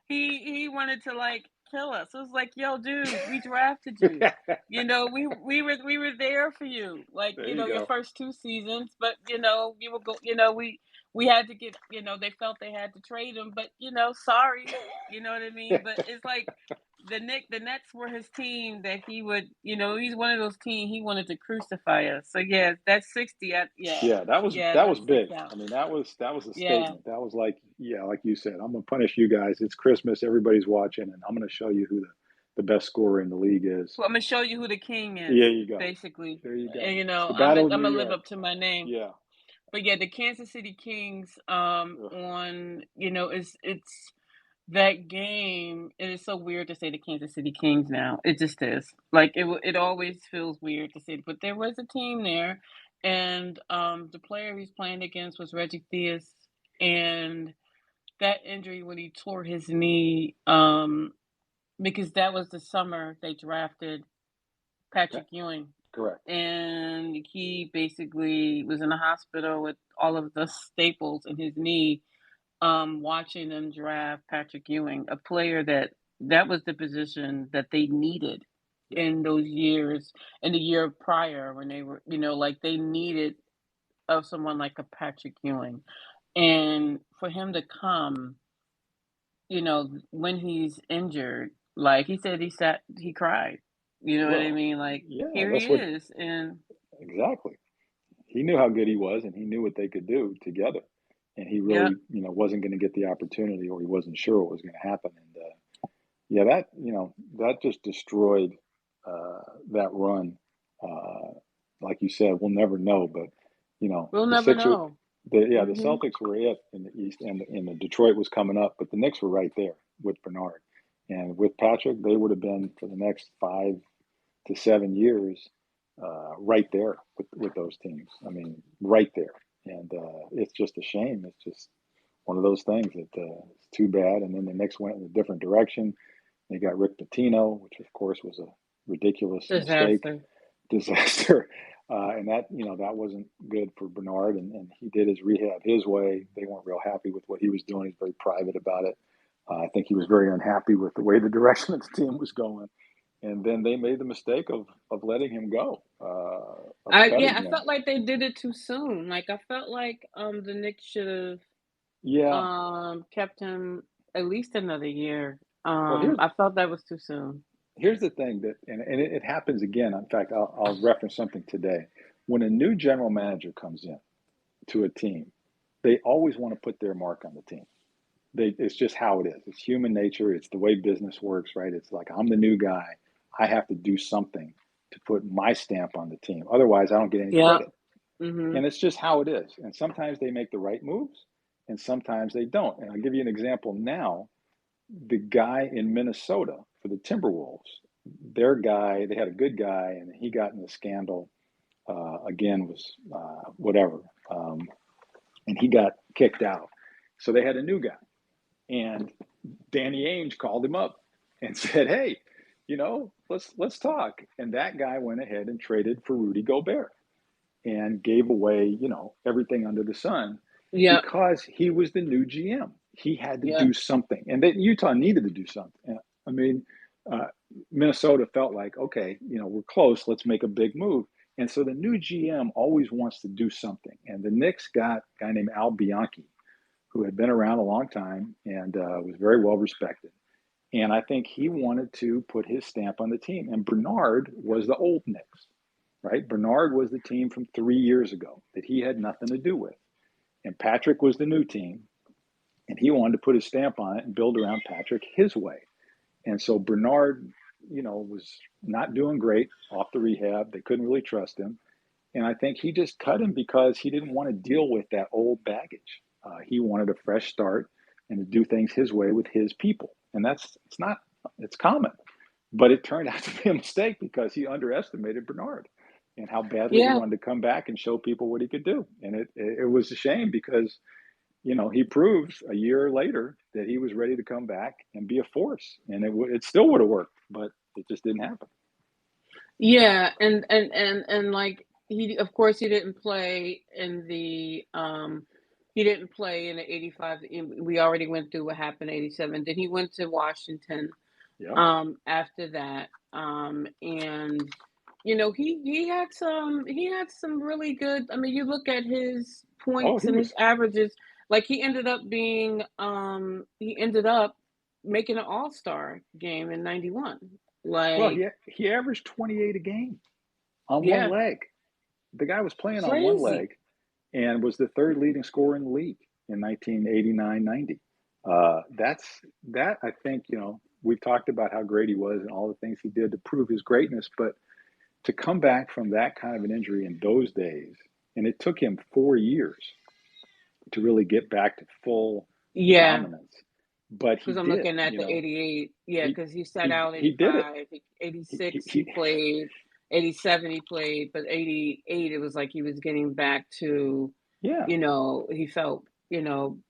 he wanted to like kill us. It was like, yo, dude, we drafted you. We were there for you. Like, There you your go. first two seasons, but you were we had to get, they felt they had to trade him, but sorry. You know what I mean? But it's like the Nets were his team that he would, he's one of those teams he wanted to crucify us. So yeah, that's 60. Yeah, Yeah, yeah, that was that big. sticks out. I mean, that was a Yeah, statement. That was like, yeah, like you said, I'm gonna punish you guys. It's Christmas, everybody's watching, and I'm gonna show you who the best scorer in the league is. well, I'm gonna show you who the king is, There you go. basically, There you and go. It's the Battle of I'm New gonna live York. up to my name. Yeah. But yeah, the Kansas City Kings, Ugh. on it's that game. It is so weird to say the Kansas City Kings now. It just is. Like it always feels weird to say, but there was a team there, and the player he's playing against was Reggie Theus, and that injury when he tore his knee, because that was the summer they drafted Okay. Patrick Ewing, Correct. and he basically was in the hospital with all of the staples in his knee, watching them draft Patrick Ewing, a player that was the position that they needed. in those years, in the year prior when they were, like they needed of someone like a Patrick Ewing. And for him to come, when he's injured, like he said, he cried. You know what I Well, mean? Like, yeah, here he that's what is. And exactly. He knew how good he was, and he knew what they could do together. And he yeah, really, wasn't going to get the opportunity, or he wasn't sure what was going to happen. And yeah, that just destroyed that run. Uh, like you said, we'll never know, but we'll the never Sixers, know. the Hmm. Celtics were it in the East, and the Detroit was coming up, but the Knicks were right there with Bernard, and with Patrick, they would have been for the next 5 to 7 years, right there with those teams. I mean, right there, and it's just a shame. It's just one of those things that it's too bad. And then the Knicks went in a different direction. They got Rick Pitino, which of course was a ridiculous mistake, Disaster. disaster. And that wasn't good for Bernard. And he did his rehab his way. They weren't real happy with what he was doing. He's very private about it. I think he was very unhappy with the way the direction of the team was going. And then they made the mistake of letting him go, of cutting I him. felt like they did it too soon. Like I felt like the Knicks should have Yeah. kept him at least another year. Well, here's I felt that was too soon. here's the thing that, and it happens again. In fact, I'll reference something today. When a new general manager comes in to a team, they always want to put their mark on the team. It's just how it is. It's human nature. It's the way business works, right? It's like I'm the new guy. I have to do something to put my stamp on the team. Otherwise, I don't get any Yeah. credit. Mhm. And it's just how it is. And sometimes they make the right moves, and sometimes they don't. And I'll give you an example now. The guy in Minnesota for the Timberwolves, their guy, they had a good guy, and he got in a scandal. Again, was whatever, and he got kicked out. So they had a new guy, and Danny Ainge called him up and said, "Hey, let's talk." And that guy went ahead and traded for Rudy Gobert and gave away, everything under the sun Yep. because he was the new GM. He had to Yep. do something, and that Utah needed to do something. I mean, uh, Minnesota felt like, okay, we're close. Let's make a big move. And so the new GM always wants to do something. And the Knicks got a guy named Al Bianchi, who had been around a long time and was very well respected. And I think he wanted to put his stamp on the team. And Bernard was the old Knicks, right? Bernard was the team from 3 years ago that he had nothing to do with. And Patrick was the new team. And he wanted to put his stamp on it and build around Patrick his way. And so Bernard, was not doing great off the rehab. They couldn't really trust him. And I think he just cut him because he didn't want to deal with that old baggage. He wanted a fresh start and to do things his way with his people. And it's common. But it turned out to be a mistake because he underestimated Bernard and how badly he Yeah. wanted to come back and show people what he could do. And it was a shame because, he proved a year later that he was ready to come back and be a force. And it still would have worked, but it just didn't happen. Yeah, and like he, of course, he didn't play in the 85. We already went through what happened in 87. Then he went to Washington Yeah. after that. And he had some really good. I mean, you look at his Oh, points he and his was. averages, like he ended up making an all-star game in 91. Well, Like, he averaged 28 a game on one yeah, leg. The guy was playing on one crazy. leg and was the third leading scorer in the league in 1989-90. That I think, we've talked about how great he was and all the things he did to prove his greatness, but to come back from that kind of an injury in those days, and it took him 4 years to really get back to full Yeah, dominance. But he because I'm did, looking at the 88. Yeah, he because he sat he out he did it. 85, He, he, 86 he he played, 87 he played, but 88 it was like he was getting back to, yeah. he felt,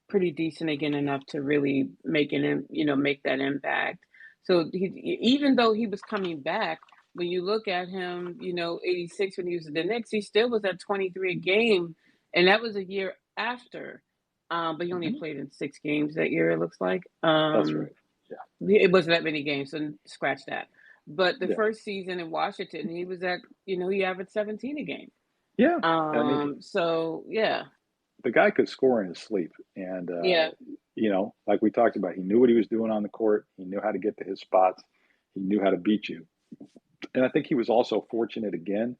pretty decent again enough to really make that impact. So even though he was coming back, when you look at him, 86 when he was at the Knicks, he still was at 23 a game, and that was a year after. But he only Mm-hmm. played in 6 games that year, it looks like. That's right. Yeah. It wasn't that many games, so scratch that. But the Yeah. first season in Washington, he was at, he averaged 17 a game. Yeah. I mean, So yeah, the guy could score in his sleep. And, yeah, like we talked about, he knew what he was doing on the court. He knew how to get to his spots. He knew how to beat you. And I think he was also fortunate again,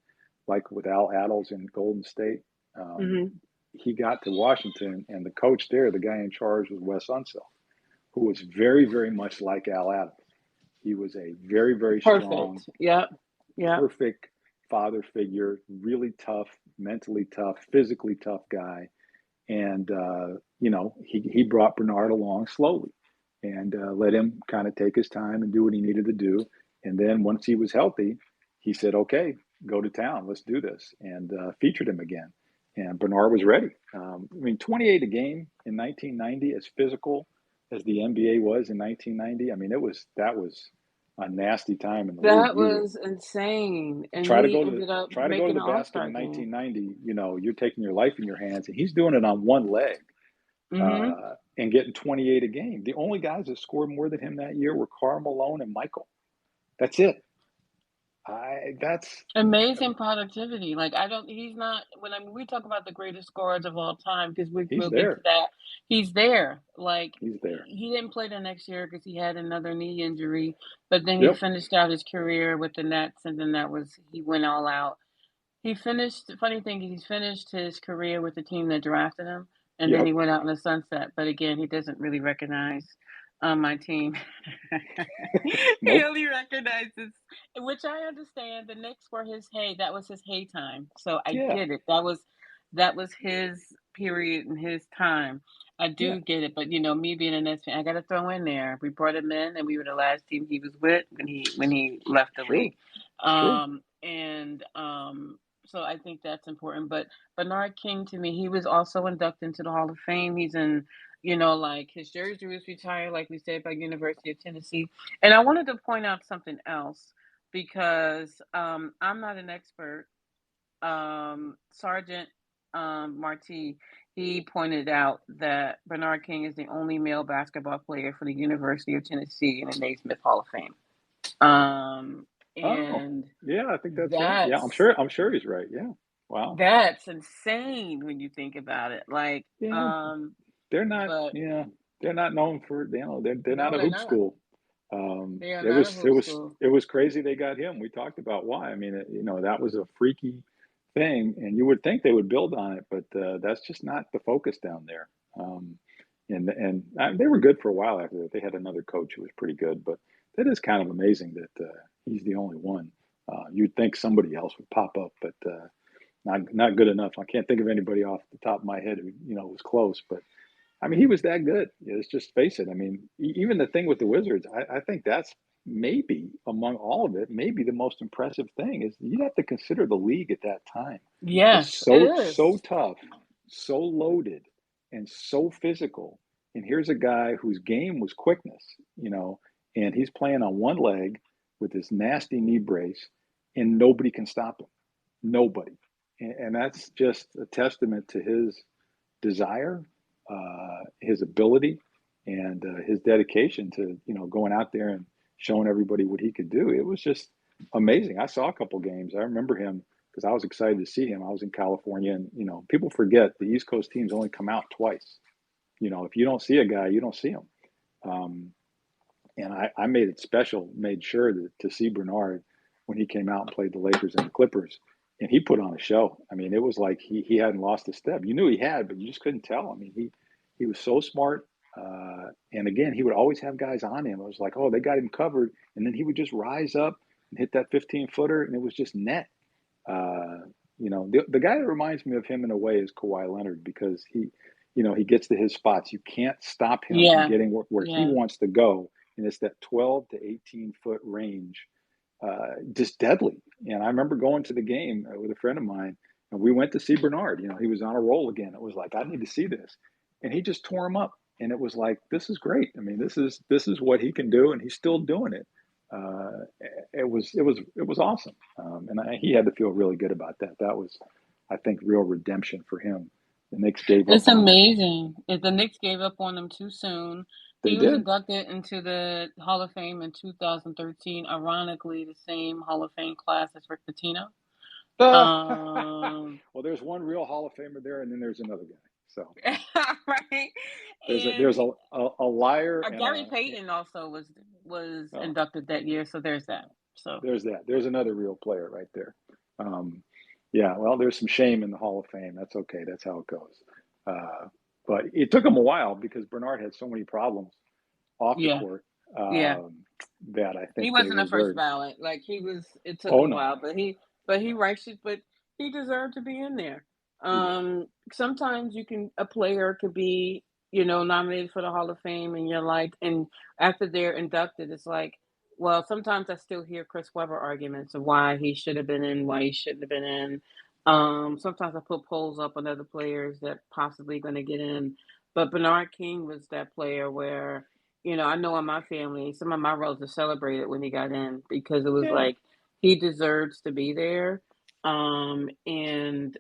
like with Al Attles in Golden State. Um, hmm he got to Washington, and the coach there, the guy in charge, was Wes Unseld, who was very, very much like Al Attles. He was a very, very strong, perfect. Yep, yep. perfect father figure, really tough, mentally tough, physically tough guy. And, he brought Bernard along slowly and let him kind of take his time and do what he needed to do. And then once he was healthy, he said, okay, go to town. Let's do this. And featured him again. And Bernard was ready. 28 a game in 1990, as physical as the NBA was in 1990. I mean, that was a nasty time in the league. That You were was insane, and try to he go to ended up try to go to making the an basket All-Star in game. 1990. You're taking your life in your hands, and he's doing it on one leg hmm and getting 28 a game. The only guys that scored more than him that year were Karl Malone and Michael. That's it. That's Amazing productivity. Like I don't, he's not. We talk about the greatest scorers of all time because he's we'll get to there. that. He's there. Like He's there. he didn't play the next year because he had another knee injury, but then he Yep. finished out his career with the Nets, and then he went all out. He finished. The funny thing, he's finished his career with the team that drafted him, and then he Yep. went out in the sunset. But again, he doesn't really recognize my team. He Nope. only recognizes, which I understand. The Knicks were his hay. That was his hay time. So I Yeah. get it. That was his period and his time. I Yeah. do get it, but me being a Nets fan, I got to throw in there. We brought him in, and we were the last team he was with when he left the It's true. league. It's true. So I think that's important. But Bernard King, to me, he was also inducted into the Hall of Fame. He's in, like his jersey was retired, like we said, by University of Tennessee. And I wanted to point out something else because I'm not an expert. Sergeant Marti, he pointed out that Bernard King is the only male basketball player for the University of Tennessee in the Naismith Hall of Fame. Oh, And yeah. I think that's right. Yeah, I'm that's sure. I'm sure he's right. Yeah. Wow. that's insane when you think about it. Like, Yeah. They're not. but Yeah. They're not known for. They're not no, a they're hoop not. school. They are It not a was it hoop was school. it was crazy they got him. We talked about why. I mean, that was a freaky thing, and you would think they would build on it, but that's just not the focus down there. Um, and they were good for a while after that. They had another coach who was pretty good, but that is kind of amazing that he's the only one. You'd think somebody else would pop up, but not good enough. I can't think of anybody off the top of my head who was close, but I mean, he was that good. Let's just face it. I mean, even the thing with the Wizards, I think that's maybe among all of it, maybe the most impressive thing is you have to consider the league at that time was Yes, it so is. tough, so loaded, and so physical. And here's a guy whose game was quickness, and he's playing on one leg with this nasty knee brace, and nobody can stop him. Nobody. And that's just a testament to his desire, his ability, and his dedication to going out there and showing everybody what he could do. It was just amazing. I saw a couple games. I remember him because I was excited to see him. I was in California, and people forget the East Coast teams only come out twice. If you don't see a guy, you don't see him. Um, and I made it special, made sure to see Bernard when he came out and played the Lakers and the Clippers. And he put on a show. I mean, it was like he hadn't lost a step. You knew he had, but you just couldn't tell. I mean, he was so smart. And again, he would always have guys on him. It was like, oh, they got him covered. And then he would just rise up and hit that 15-footer, and it was just net. Uh, the guy that reminds me of him in a way is Kawhi Leonard because he gets to his spots. You can't stop him from Yeah, getting where he yeah. wants to go, and it's that 12 to 18-foot range, just deadly. And I remember going to the game with a friend of mine, and we went to see Bernard. He was on a roll again. It was like I need to see this, and he just tore him up. And it was like this is great. I mean, this is what he can do, and he's still doing it. Uh, it was awesome, and he had to feel really good about that. That was, I think, real redemption for him. The Knicks gave up It's on him. amazing. If the Knicks gave up on him too soon, They He was did. inducted into the Hall of Fame in 2013. Ironically, the same Hall of Fame class as Rick Pitino. Well, Um, there's one real Hall of Famer there, and then there's another guy. So right, there's a and liar and Gary a Payton also was oh, inducted that year. So there's that. So there's that. There's another real player right there. Um, yeah, well, there's some shame in the Hall of Fame. That's okay. That's how it goes. Uh, but it took him a while because Bernard had so many problems off the yeah, court yeah. that I He think they wasn't a were first very. ballot. Like he was. It took Oh a no, while, but he righteous. But he deserved to be in there. he did. Sometimes a player could be nominated for the Hall of Fame, and you're like, and after they're inducted, it's like, well, sometimes I still hear Chris Webber arguments of why he should have been in, why he shouldn't have been in. Sometimes I put polls up on other players that possibly going to get in, but Bernard King was that player where I know in my family, some of my relatives celebrated when he got in because it was Yeah, like he deserves to be there. And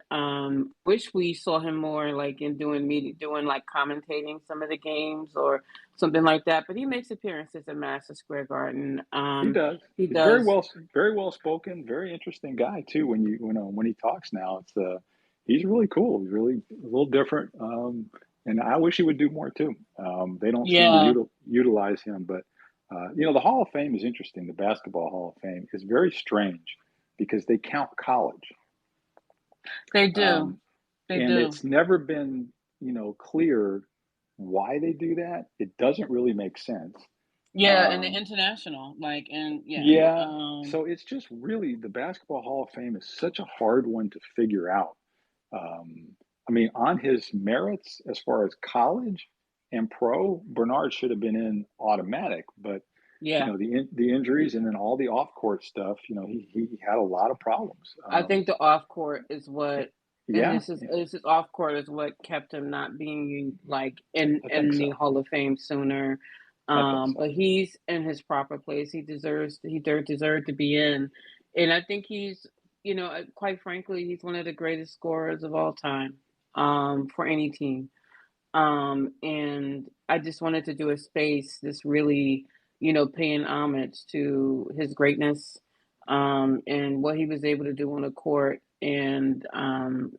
wish we saw him more like in doing media, doing like commentating some of the games or something like that. But he makes appearances at Madison Square Garden. he does. He He's does. very well spoken, very interesting guy too. When he talks now, he's really cool. He's really a little different, and I wish he would do more too. They don't seem to Yeah, utilize him, but the Hall of Fame is interesting. The Basketball Hall of Fame is very strange because they count college, they do. um, They and do. it's never been clear why they do that. It doesn't really make sense. Yeah, and the Um, international, like, and yeah. Yeah, so it's just really the Basketball Hall of Fame is such a hard one to figure out. Um, I mean, on his merits as far as college and pro, Bernard should have been in automatic, but Yeah. the injuries and then all the off court stuff, he had a lot of problems. I think the off court is what, and Yeah, this is off court is what kept him not being like in I think in the so. Hall of Fame sooner. I think so. But he's in his proper place. He deserved to be in, and I think he's quite frankly he's one of the greatest scorers of all time. For any team. And I just wanted to do a space that's really, paying homage to his greatness, and what he was able to do on the court. And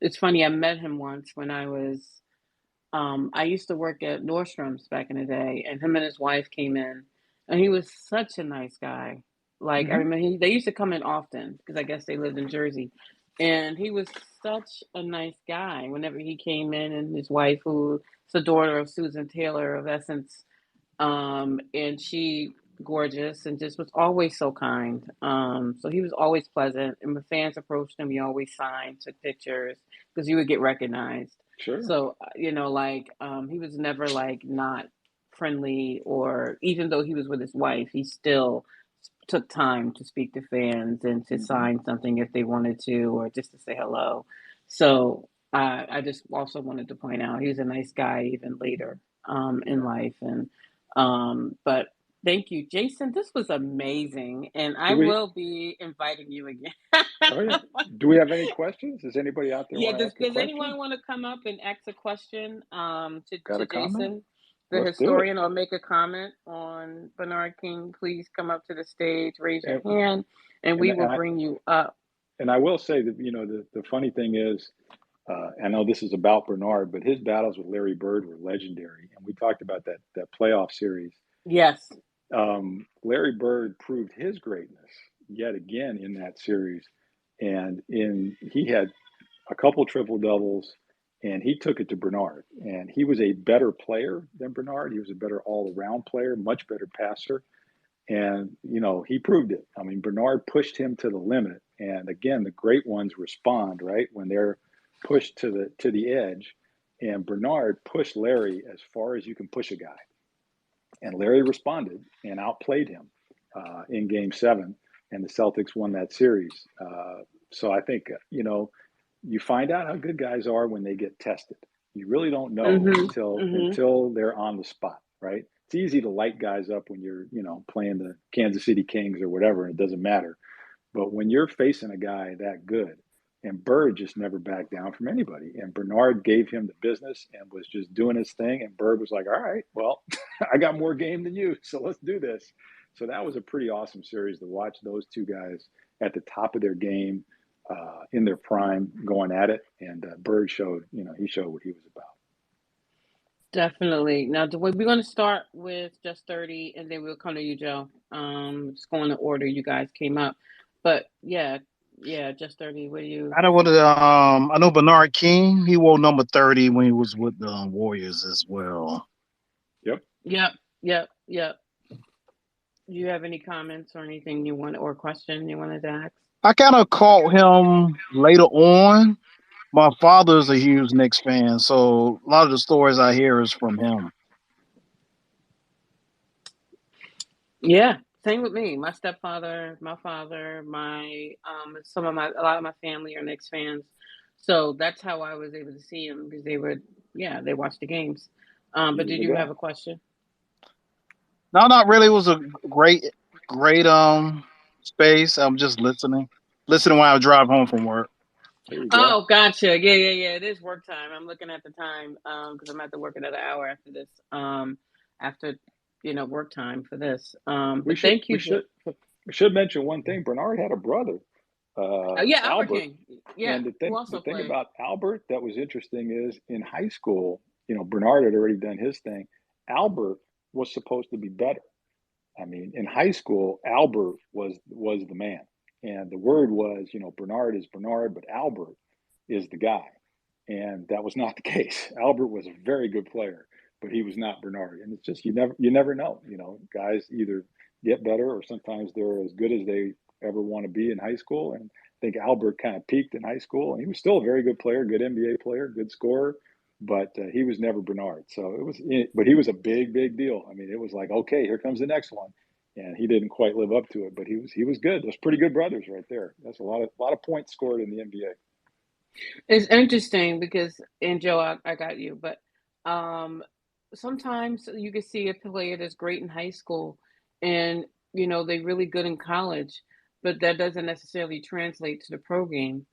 it's funny, I met him once when I used to work at Nordstrom's back in the day, and him and his wife came in, and he was such a nice guy. Like I Hmm. remember, they used to come in often because I guess they lived in Jersey, and he was such a nice guy. Whenever he came in, and his wife, who's the daughter of Susan Taylor of Essence, and she gorgeous and just was always so kind. So he was always pleasant, and when fans approached him, he always signed, took pictures because you would get recognized. Sure. So like he was never like not friendly, or even though he was with his wife, he still took time to speak to fans and to Hmm. sign something if they wanted to, or just to say hello. So I just also wanted to point out he was a nice guy even later in Yeah. life. And but thank you, Jason. This was amazing, and I Do we? will be inviting you again. Oh yeah. Do we have any questions? Does anybody out there Yeah, want to does ask a does question? anyone want to come up and ask a question Got to a comment? Jason, the Let's do it. historian, or make a comment on Bernard King? Please come up to the stage, raise your And hand, and and we will and I bring you up. and I will say that the funny thing is, I know this is about Bernard, but his battles with Larry Bird were legendary, and we talked about that playoff series. Yes. Larry Bird proved his greatness yet again in that series, and in he had a couple triple doubles, and he took it to Bernard, and he was a better player than Bernard. He was a better all around player, much better passer, and he proved it. I mean, Bernard pushed him to the limit, and again, the great ones respond right when they're pushed to the edge, and Bernard pushed Larry as far as you can push a guy, and Larry responded and outplayed him in Game 7, and the Celtics won that series. So I think you find out how good guys are when they get tested. You really don't know Mhm. until Mhm. they're on the spot, right? It's easy to light guys up when you're playing the Kansas City Kings or whatever, and it doesn't matter. But when you're facing a guy that good, And Bird just never backed down from anybody. And Bernard gave him the business and was just doing his thing. And Bird was like, all right, well, I got more game than you, so let's do this. So that was a pretty awesome series to watch those two guys at the top of their game, in their prime, going at it. And Bird showed, he showed what he was about. Definitely. Now, we're going to start with Just 30, and then we'll come to you, Joe. Just go in the order you guys came up. But yeah, Just 30. What do you? I know Bernard King. He wore number 30 when he was with the Warriors as well. Yep. Yep. Do you have any comments or anything you want, or question you wanted to ask? I kind of caught him later on. My father's a huge Knicks fan, so a lot of the stories I hear is from him. Yeah, same with me. My stepfather, my father, a lot of my family are Knicks fans, so that's how I was able to see him because they watched the games. He But was did the you guy. have a question? No, not really. It was a great space. I'm just listening while I drive home from work. There you go. Oh, gotcha. Yeah. It is work time. I'm looking at the time because I'm at to work another hour after this. After work time for this. We But should thank we you should for we should mention one thing. Bernard had a brother, yeah, Albert Albert. King. Yeah, And the who thing the also thing played. about Albert that was interesting is in high school, Bernard had already done his thing. Albert was supposed to be better. I mean, in high school, Albert was the man, and the word was, Bernard is Bernard, but Albert is the guy, and that was not the case. Albert was a very good player, but he was not Bernard, and it's just you never know. Guys either get better or sometimes they're as good as they ever want to be in high school. And I think Albert kind of peaked in high school, and he was still a very good player, good NBA player, good scorer, but he was never Bernard. So but he was a big, big deal. I mean, it was like, okay, here comes the next one, and he didn't quite live up to it, but he was good. Those pretty good brothers right there. That's a lot of points scored in the NBA. It's interesting because, and Joe, I got you, but um, sometimes you can see a player that's great in high school, and they're really good in college, but that doesn't necessarily translate to the pro game.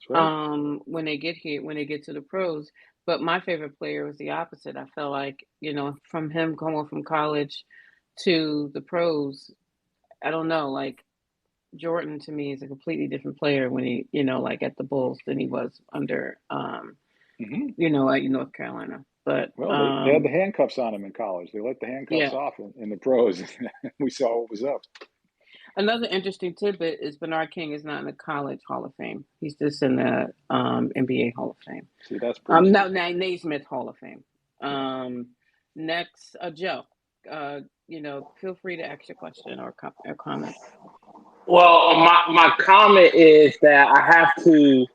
That's right. When they get here, when they get to the pros. But my favorite player was the opposite. I felt like, from him going from college to the pros, I don't know, like Jordan to me is a completely different player when he, like at the Bulls than he was under, Hmm. at North Carolina. But Well, they had the handcuffs on him in college. They let the handcuffs yeah, off in the pros. We saw what was up. another interesting tidbit is Bernard King is not in the College Hall of Fame. He's just in the NBA Hall of Fame. See, that's pretty No, stupid. Naismith Hall of Fame. Yeah. Next, Joe. Feel free to ask your question or comment. Well, my comment is that I have to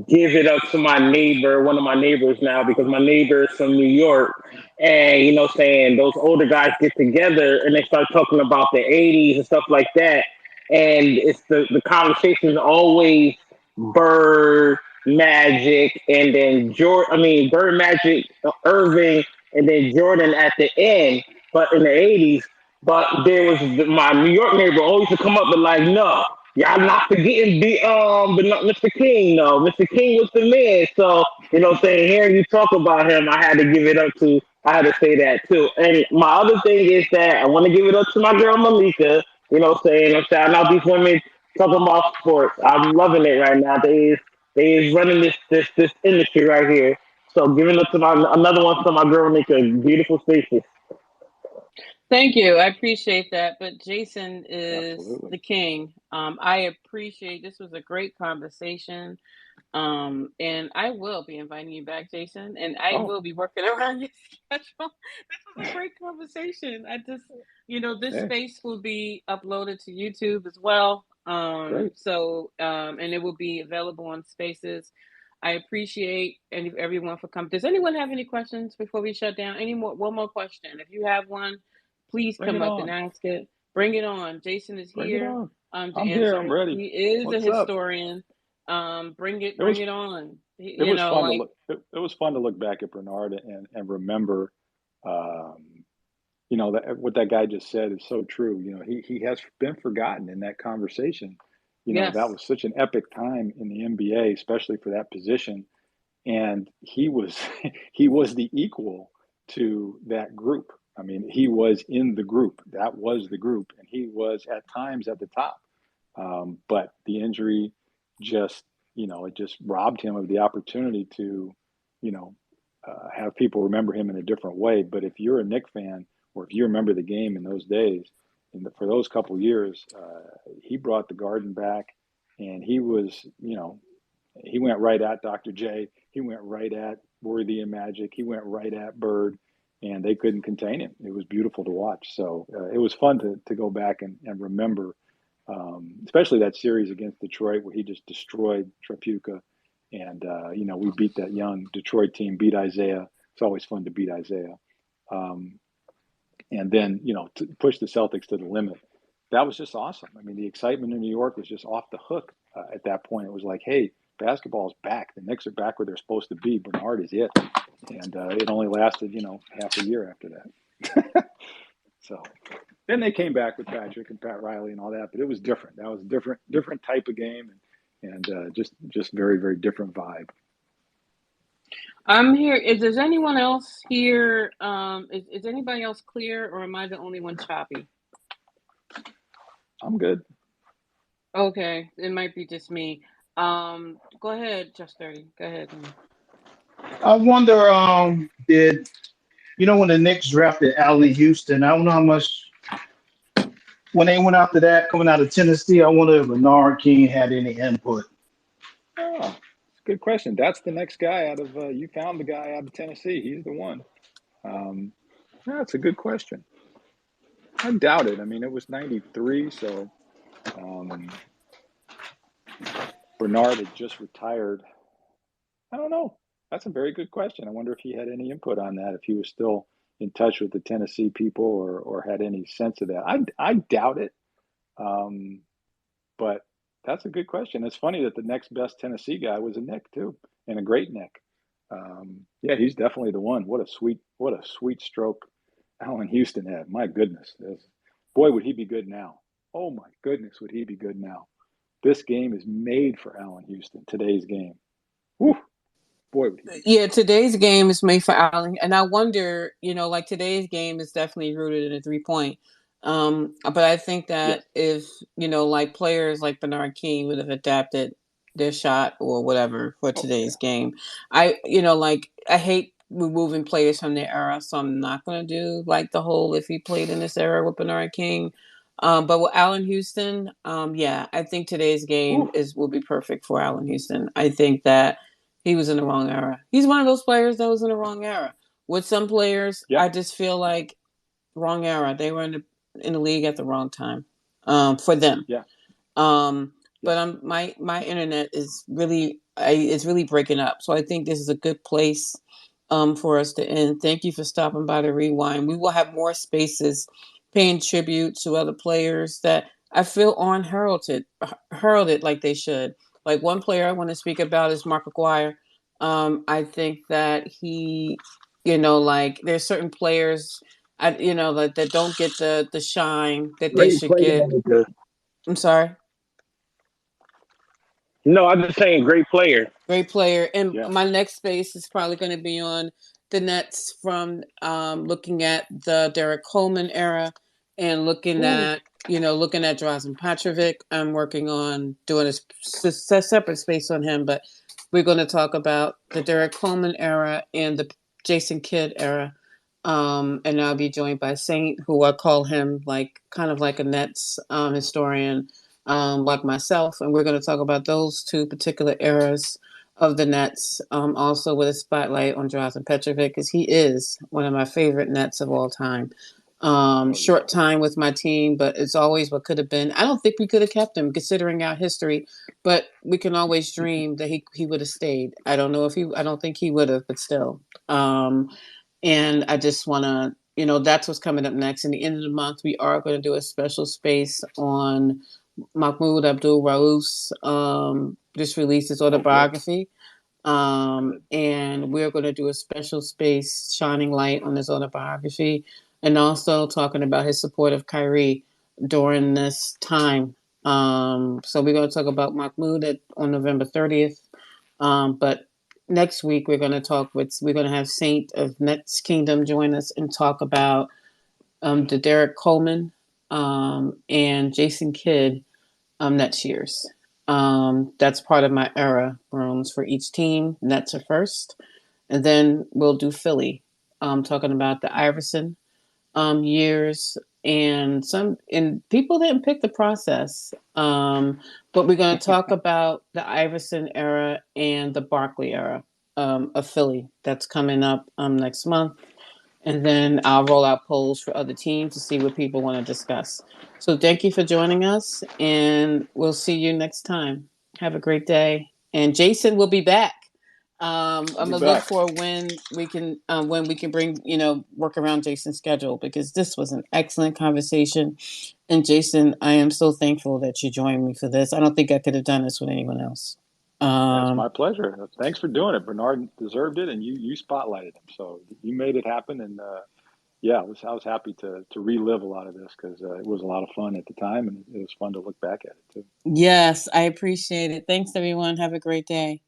give it up to my neighbor, one of my neighbors now, because my neighbor is from New York. And, saying those older guys get together and they start talking about the 80s and stuff like that. And it's the conversation is always Bird, Magic, and then Bird, Magic, Irving, and then Jordan at the end. But in the 80s, but there was my New York neighbor always to come up and like, no, y'all not forgetting but not Mr. King. No, Mr. King was the man. So saying hearing you talk about him, I had to give it up to. I had to say that too. And my other thing is that I want to give it up to my girl Malika. Saying I'm shouting out these women talking about sports. I'm loving it right now. They is running this industry right here. So giving it to another one to my girl Malika. Beautiful spaces. Thank you. I appreciate that. But Jason is Absolutely. the king. I appreciate this was a great conversation. And I will be inviting you back, Jason, and I Oh, will be working around your schedule. This was a great conversation. This hey, space will be uploaded to YouTube as well. great. And it will be available on Spaces. I appreciate everyone for coming. Does anyone have any questions before we shut down? One more question. If you have one, please Bring come it up and on. ask it. Bring it on. Jason is Bring it here on. to I'm here. I'm answer. ready. He is a What's up? historian. It was Bring it on. it was fun to look. It was fun to look back at Bernard and remember. Um, that what that guy just said is so true. He has been forgotten in that conversation. That Yes. was such an epic time in the NBA, especially for that position. And he was he was the equal to that group. I mean, he was in the group. That was the group, and he was at times at the top. But the injury just, it just robbed him of the opportunity to, have people remember him in a different way. But if you're a Knick fan, or if you remember the game in those days, for those couple years, he brought the Garden back, and he was, he went right at Dr. J. He went right at Worthy and Magic. He went right at Bird, and they couldn't contain him. It was beautiful to watch. So it was fun to go back and remember, especially that series against Detroit where he just destroyed Tripucka. And, we beat that young Detroit team, beat Isaiah. It's always fun to beat Isaiah. And then, to push the Celtics to the limit. That was just awesome. I mean, the excitement in New York was just off the hook at that point. It was like, hey, basketball is back. The Knicks are back where they're supposed to be. Bernard is it. And it only lasted, half a year after that. So then they came back with Patrick and Pat Riley and all that, but it was different. That was a different type of game, and just very, very different vibe. I'm here. Is anyone else here? Is anybody else clear, or am I the only one choppy? I'm good. Okay, it might be just me. Go ahead, Just 30. Go ahead. I wonder, did when the Knicks drafted Allen Houston? I don't know how much when they went after that coming out of Tennessee. I wonder if Bernard King had any input. Oh, good question. That's the next guy out of you found the guy out of Tennessee. He's the one. That's a good question. I doubt it. I mean, it was 93, so Bernard had just retired. I don't know. That's a very good question. I wonder if he had any input on that, if he was still in touch with the Tennessee people or had any sense of that. I doubt it. But that's a good question. It's funny that the next best Tennessee guy was a Knick too, and a great Knick. Yeah, he's definitely the one. What a sweet stroke Allen Houston had. My goodness. Boy, would he be good now. Oh my goodness, would he be good now. This game is made for Allen Houston, today's game. Whew. Boy, yeah, today's game is made for Allen, and I wonder, like today's game is definitely rooted in a 3-point. But I think that if like players like Bernard King would have adapted their shot or whatever for today's game, I hate removing players from their era, so I'm not gonna do like the whole if he played in this era with Bernard King. But with Allen Houston, I think today's game will be perfect for Allen Houston. I think that he was in the wrong era. He's one of those players that was in the wrong era. With some players, I just feel like wrong era. They were in the league at the wrong time for them. Yeah. But my internet is really breaking up. So I think this is a good place for us to end. Thank you for stopping by the Rewind. We will have more spaces paying tribute to other players that I feel aren't heralded like they should. Like one player I want to speak about is Mark Aguirre. I think that he, there's certain players, that don't get the shine that they should get. I'm sorry. No, I'm just saying, great player. Great player. And my next space is probably going to be on the Nets from looking at the Derek Coleman era and looking at Drazen Petrovic. I'm working on doing a separate space on him, but we're going to talk about the Derek Coleman era and the Jason Kidd era. And I'll be joined by Saint, who I call him kind of like a Nets historian, like myself. And we're going to talk about those two particular eras of the Nets, also with a spotlight on Drazen Petrovic, because he is one of my favorite Nets of all time. Short time with my team, but it's always what could have been. I don't think we could have kept him considering our history, but we can always dream that he would have stayed. I don't think he would have, but still. And I just want to, that's what's coming up next. In the end of the month, we are going to do a special space on Mahmoud Abdul Rauf's just released his autobiography. And we're going to do a special space shining light on his autobiography and also talking about his support of Kyrie during this time So we're going to talk about Mahmoud on November 30th. But next week we're going to have Saint of Next Kingdom join us and talk about the Derek Coleman and Jason Kidd Nets years. That's part of my era rooms for each team. Nets are first. And then we'll do Philly, talking about the Iverson years and people didn't pick the process. But we're going to talk about the Iverson era and the Barkley era of Philly. That's coming up next month. And then I'll roll out polls for other teams to see what people want to discuss. So thank you for joining us, and we'll see you next time. Have a great day. And Jason will be back. I'm gonna look for when we can bring work around Jason's schedule, because this was an excellent conversation. And Jason, I am so thankful that you joined me for this. I don't think I could have done this with anyone else. That's my pleasure. Thanks for doing it. Bernard deserved it, and you spotlighted him, so you made it happen. And yeah, I was happy to relive a lot of this, because it was a lot of fun at the time, and it was fun to look back at it too. Yes, I appreciate it. Thanks, everyone. Have a great day.